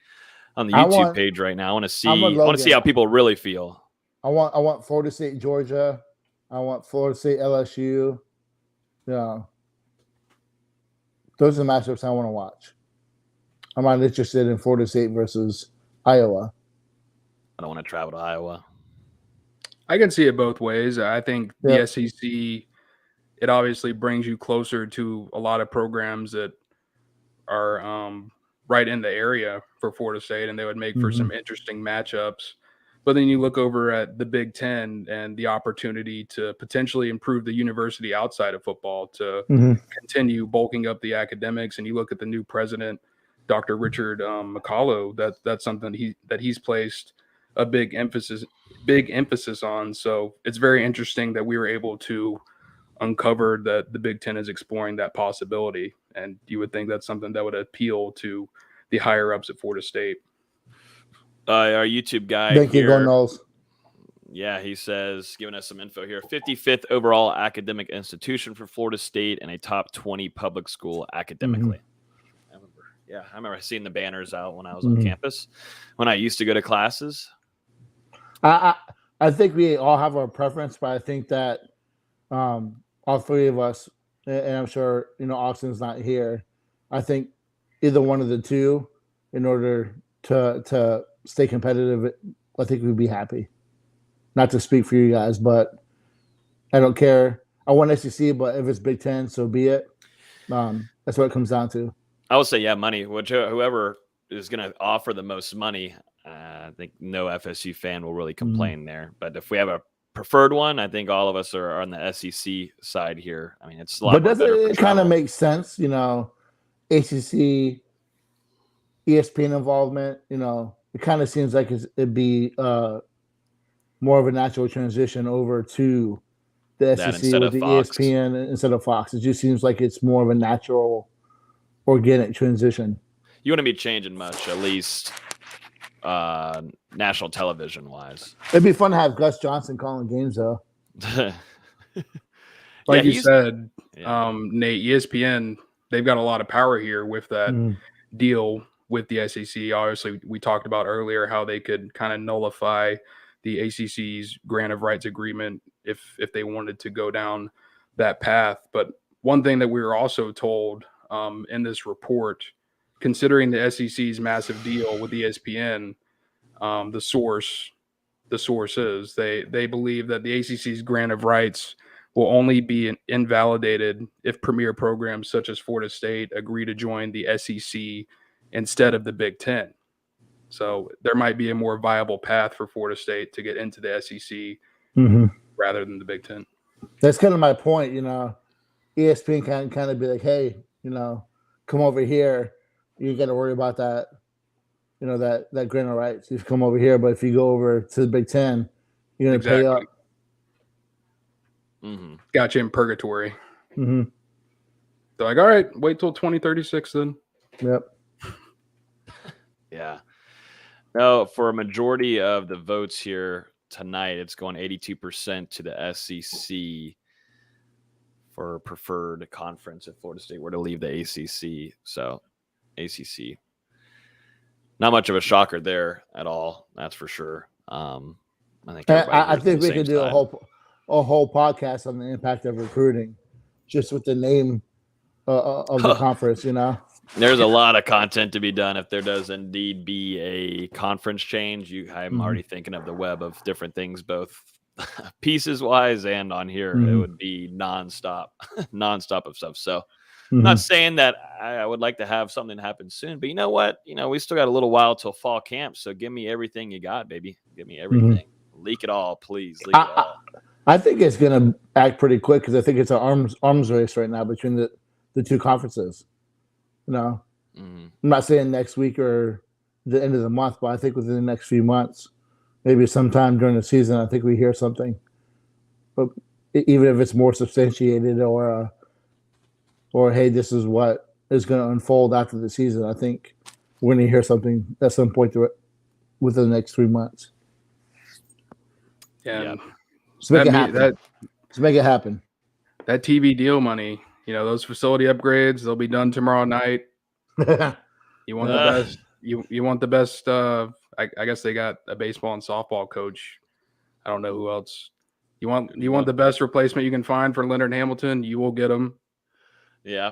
on the YouTube page right now. I want to see how people really feel. I want Florida State, Georgia. I want Florida State, LSU. Yeah, those are the matchups I want to watch. I'm not interested in Florida State versus Iowa. I don't want to travel to Iowa. I can see it both ways. I think the SEC, it obviously brings you closer to a lot of programs that are right in the area for Florida State, and they would make for some interesting matchups. But then you look over at the Big Ten and the opportunity to potentially improve the university outside of football, to continue bulking up the academics. And you look at the new president, Dr. Richard McCullough, that's something that he's placed a big emphasis on. So it's very interesting that we were able to uncover that the Big Ten is exploring that possibility. And you would think that's something that would appeal to the higher ups at Florida State. Our YouTube guy Thank here, you, Go Noles. Yeah, he says, giving us some info here, 55th overall academic institution for Florida State and a top 20 public school academically. I remember seeing the banners out when I was on campus, when I used to go to classes. I think we all have our preference, but I think that all three of us, and I'm sure, Austin's not here, I think either one of the two, in order to stay competitive, I think we'd be happy. Not to speak for you guys, but I don't care. I want SEC, but if it's Big Ten, so be it. That's what it comes down to. I would say, money. Whoever is going to offer the most money, I think no FSU fan will really complain there. But if we have a preferred one, I think all of us are on the SEC side here. I mean, it's a lot. But doesn't it kind of make sense? ACC, ESPN involvement. It kind of seems like it'd be more of a natural transition over to the SEC with the ESPN instead of Fox. It just seems like it's more of a natural, organic transition. You wouldn't be changing much, at least national television wise. It'd be fun to have Gus Johnson calling games, though. Like you said, Nate, ESPN, they've got a lot of power here with that deal with the SEC. Obviously, we talked about earlier how they could kind of nullify the ACC's grant of rights agreement if they wanted to go down that path. But one thing that we were also told in this report, considering the SEC's massive deal with ESPN, the source is they believe that the ACC's grant of rights will only be invalidated if premier programs such as Florida State agree to join the SEC instead of the Big Ten. So there might be a more viable path for Florida State to get into the SEC rather than the Big Ten. That's kind of my point. ESPN can kind of be like, hey, come over here. You got to worry about that, that grant of rights. You come over here, but if you go over to the Big Ten, you're going to pay up. Got you in purgatory. They're like, all right, wait till 2036 then. Yep. Yeah. No, for a majority of the votes here tonight, it's going 82% to the SEC for preferred conference if Florida State were to leave the ACC. So ACC, not much of a shocker there at all. That's for sure. I think we could do a whole podcast on the impact of recruiting, just with the name of the conference. There's a lot of content to be done if there does indeed be a conference change. I'm already thinking of the web of different things, both pieces wise and on here. It would be nonstop of stuff. So I'm not saying that I would like to have something happen soon, but you know what? We still got a little while till fall camp. So give me everything you got, baby. Give me everything. Leak it all, please. Leak it all. I think it's going to act pretty quick because I think it's an arms race right now between the two conferences. I'm not saying next week or the end of the month, but I think within the next few months, maybe sometime during the season, I think we hear something. But even if it's more substantiated or hey, this is what is going to unfold after the season, I think we're going to hear something at some point within the next 3 months. Yeah. Let's make it happen. that TV deal money, those facility upgrades, they'll be done tomorrow night. You want the best. You want the best. I guess they got a baseball and softball coach. I don't know who else. You want the best replacement you can find for Leonard Hamilton. You will get him. Yeah.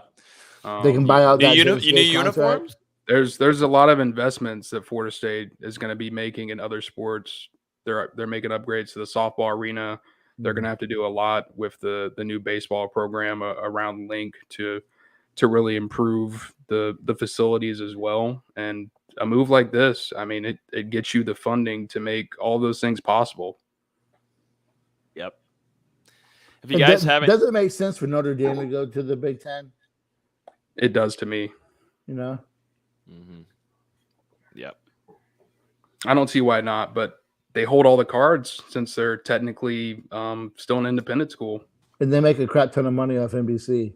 They can buy out that you need uniforms. There's a lot of investments that Florida State is going to be making in other sports. They're making upgrades to the softball arena. They're going to have to do a lot with the new baseball program around Link to really improve the facilities as well. And a move like this, I mean, it gets you the funding to make all those things possible. Yep. If you guys haven't, does it make sense for Notre Dame to go to the Big Ten? It does to me. Mm-hmm. Yep. I don't see why not, but they hold all the cards since they're technically still an independent school. And they make a crap ton of money off NBC.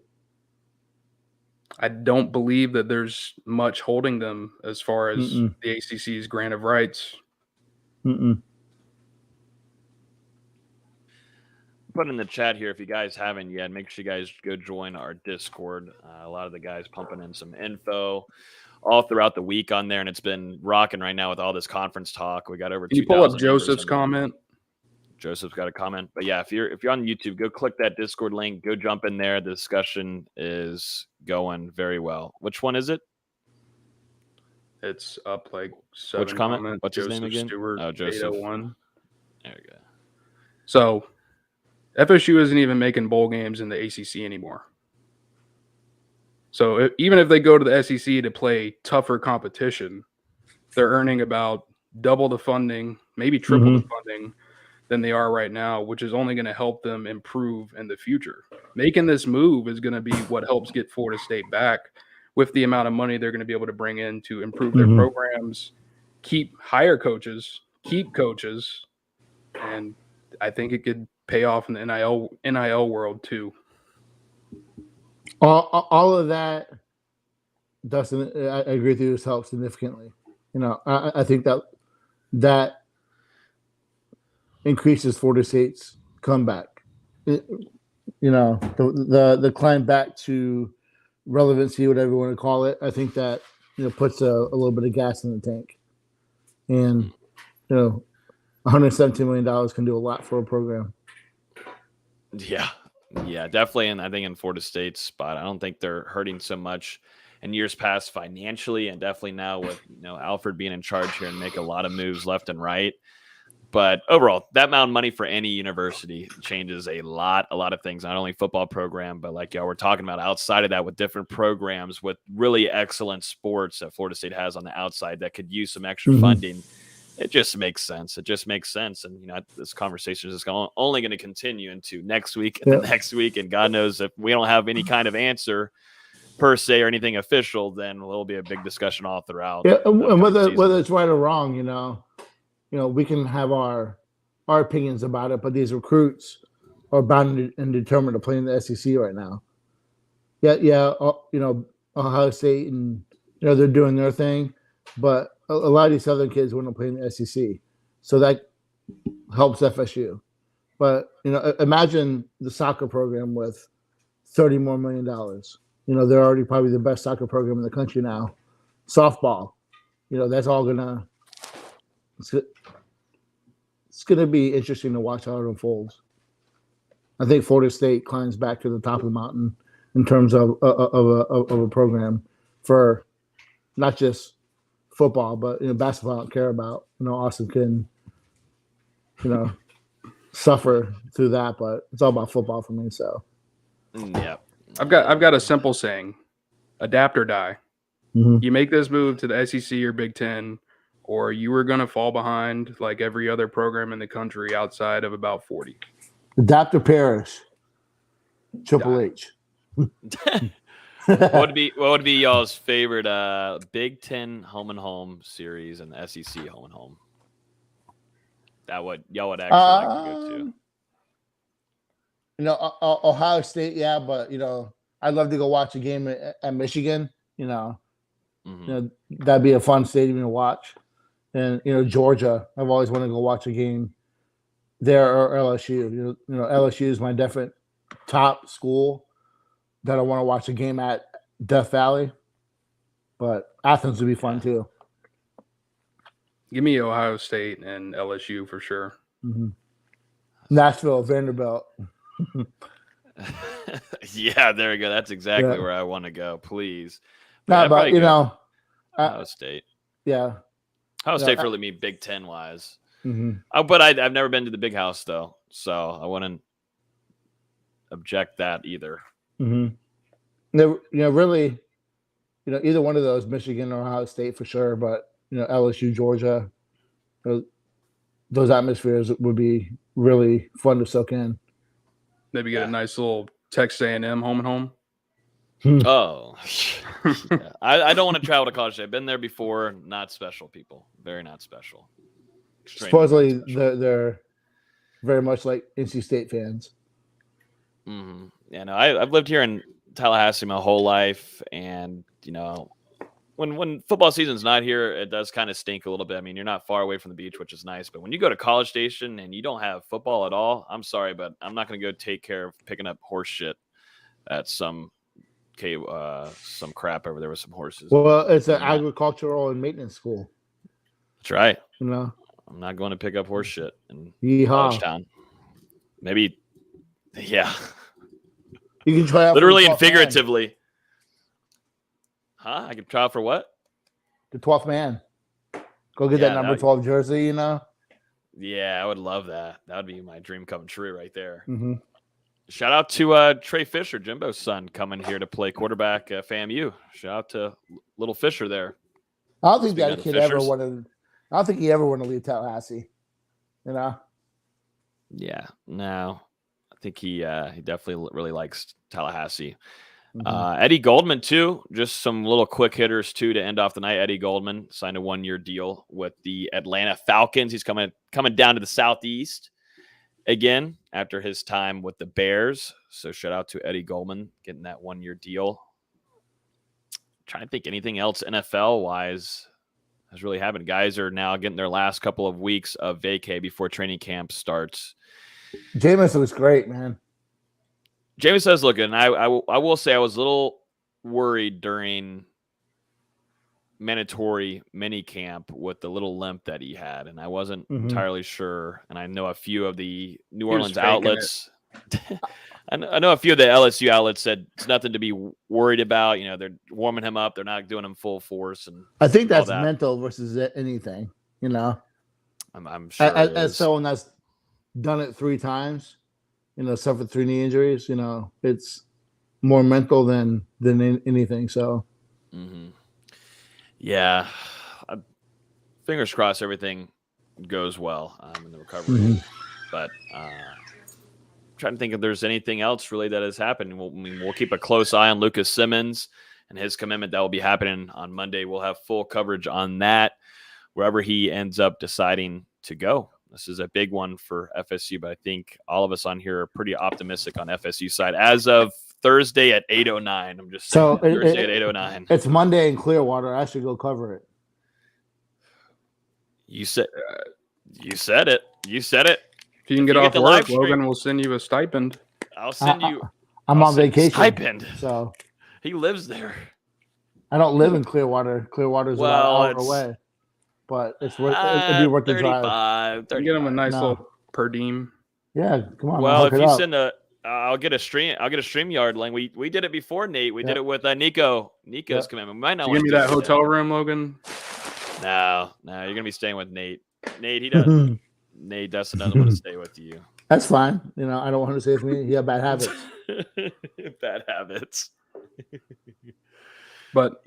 I don't believe that there's much holding them as far as the ACC's grant of rights. Put in the chat here if you guys haven't yet. Make sure you guys go join our Discord. A lot of the guys pumping in some info all throughout the week on there, and it's been rocking right now with all this conference talk. We got over. Can you pull up Joseph's comment? Joseph's got a comment, but yeah, if you're on YouTube, go click that Discord link. Go jump in there. The discussion is going very well. Which one is it? It's up like 7. Which comment? Comments. What's his Joseph name again? Stewart, Oh, Joseph. 801. There we go. So FSU isn't even making bowl games in the ACC anymore. So even if they go to the SEC to play tougher competition, they're earning about double the funding, maybe triple the funding than they are right now, which is only going to help them improve in the future. Making this move is going to be what helps get Florida State back with the amount of money they're going to be able to bring in to improve their programs, hire coaches, keep coaches, and I think it could pay off in the NIL world too. All of that, Dustin, I agree with you, has helped significantly. I think that increases Florida State's comeback. The climb back to relevancy, whatever you want to call it. I think that puts a little bit of gas in the tank, and $117 million can do a lot for a program. Yeah, definitely. And I think in Florida State's spot, I don't think they're hurting so much in years past financially, and definitely now with Alfred being in charge here and make a lot of moves left and right. But overall, that amount of money for any university changes a lot of things, not only football program, but like we're talking about outside of that with different programs with really excellent sports that Florida State has on the outside that could use some extra funding. It just makes sense. And, this conversation is only going to continue into next week and the next week. And God knows if we don't have any kind of answer per se or anything official, then there'll be a big discussion all throughout. Yeah, and whether it's right or wrong, we can have our opinions about it, but these recruits are bound and determined to play in the SEC right now. Ohio State and they're doing their thing, but a lot of these Southern kids want to play in the SEC, so that helps FSU. But imagine the soccer program with $30 more million. They're already probably the best soccer program in the country now. Softball, that's all gonna. It's gonna be interesting to watch how it unfolds. I think Florida State climbs back to the top of the mountain in terms of a program for not just football, but basketball I don't care about. Austin can, suffer through that, but it's all about football for me. So, yeah, I've got a simple saying: adapt or die. You make this move to the SEC or Big Ten, or you are going to fall behind like every other program in the country outside of about 40. Adapt or perish. Triple H. What would be y'all's favorite Big Ten home and home series and the SEC home and home? That y'all would actually like to go to? Ohio State, yeah, but I'd love to go watch a game at Michigan. That'd be a fun stadium to watch. And Georgia, I've always wanted to go watch a game there, or LSU. LSU is my definite top school that I want to watch a game at Death Valley. But Athens would be fun too. Give me Ohio State and LSU for sure. Mm-hmm. Nashville, Vanderbilt. Yeah, there we go. That's exactly where I want to go. Please. No, but Ohio State. Yeah. Ohio State for me Big Ten wise. Mm-hmm. Oh, but I've never been to the Big House though, so I wouldn't object that either. Mm-hmm. Really, either one of those, Michigan or Ohio State for sure, but LSU, Georgia, those atmospheres would be really fun to soak in. Maybe get a nice little Texas A&M home and home. Oh, yeah. I don't want to travel to College State. I've been there before. Not special people. Very not special. Supposedly they're very much like NC State fans. Mm-hmm. Yeah, no, I've lived here in Tallahassee my whole life, and when football season's not here, it does kind of stink a little bit. I mean, you're not far away from the beach, which is nice, but when you go to College Station and you don't have football at all, I'm sorry, but I'm not going to go take care of picking up horse shit at some crap over there with some horses. Well, it's an agricultural and maintenance school. That's right. I'm not going to pick up horse shit in College Town. Maybe, yeah. You can try out literally and figuratively. Man. Huh? I could try out for what? The 12th man. Go get that number 12 jersey, Yeah, I would love that. That would be my dream come true right there. Mm-hmm. Shout out to Trey Fisher, Jimbo's son, coming here to play quarterback at FAMU. Shout out to little Fisher there. I don't think that kid ever wanted. I don't think he ever wanted to leave Tallahassee. Yeah, no. I think he definitely really likes Tallahassee. Mm-hmm. Eddie Goldman too. Just some little quick hitters too to end off the night. Eddie Goldman signed a 1-year deal with the Atlanta Falcons. He's coming down to the Southeast again after his time with the Bears. So shout out to Eddie Goldman getting that 1-year deal. Trying to think anything else NFL wise has really happened. Guys are now getting their last couple of weeks of vacay before training camp starts. Jameis was great, man. Jameis does look good. And I will say I was a little worried during mandatory mini camp with the little limp that he had, and I wasn't entirely sure. And I know a few of the New Orleans outlets. I know a few of the LSU outlets said it's nothing to be worried about. They're warming him up. They're not doing him full force. And I think that's mental versus anything. I'm sure. As someone that's done it 3 times, suffered 3 knee injuries. It's more mental than anything. So. Mm-hmm. Yeah, fingers crossed everything goes well in the recovery. Mm-hmm. But trying to think if there's anything else really that has happened. We'll keep a close eye on Lucas Simmons and his commitment that will be happening on Monday. We'll have full coverage on that wherever he ends up deciding to go. This is a big one for FSU, but I think all of us on here are pretty optimistic on FSU side as of Thursday at 8:09. I'm just saying Thursday at 8:09. It's Monday in Clearwater. I should go cover it. You said it. You said it. If you can get off work, Logan will send you a stipend. I'll send you. I'm on vacation. Stipend. So he lives there. I don't live in Clearwater. Clearwater's about an hour away. But it'd be worth the drive. 35. Get him a nice little per diem. Yeah, come on. Well, if you send I'll get a StreamYard link. We did it before, Nate. We did it with Nico. Nico's commitment. We might not give me that hotel room, Logan. No, you're gonna be staying with Nate. Nate, he doesn't. Nate, Dustin doesn't want to stay with you. That's fine. I don't want to stay with me. He has bad habits. Bad habits. But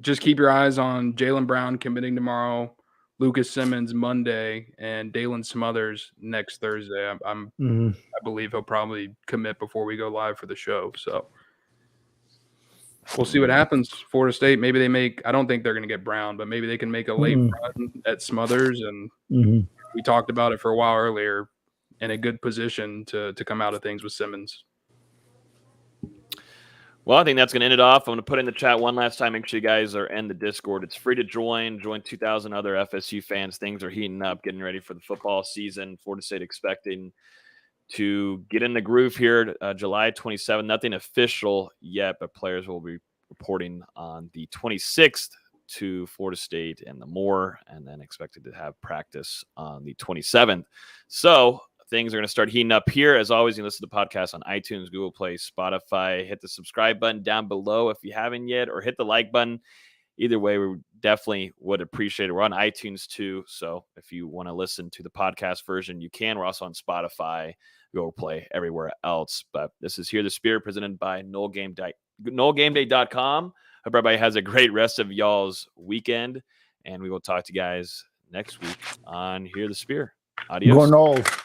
just keep your eyes on Jaylen Brown committing tomorrow, Lucas Simmons Monday, and Dalen Smothers next Thursday. I believe he'll probably commit before we go live for the show. So we'll see what happens. Florida State, maybe they make – I don't think they're going to get Brown, but maybe they can make a late run at Smothers. And we talked about it for a while earlier, in a good position to come out of things with Simmons. Well, I think that's going to end it off. I'm going to put in the chat one last time. Make sure you guys are in the Discord. It's free to join. Join 2,000 other FSU fans. Things are heating up, getting ready for the football season. Florida State expecting to get in the groove here. July 27th, nothing official yet, but players will be reporting on the 26th to Florida State and the Moore, and then expected to have practice on the 27th. So things are going to start heating up here. As always, you can listen to the podcast on iTunes, Google Play, Spotify. Hit the subscribe button down below if you haven't yet, or hit the like button. Either way, we definitely would appreciate it. We're on iTunes too, so if you want to listen to the podcast version, you can. We're also on Spotify, Google Play, everywhere else. But this is Here the Spirit, presented by NoleGameDay.com. Hope everybody has a great rest of y'all's weekend, and we will talk to you guys next week on Hear the Spear. Adios. Go Noles.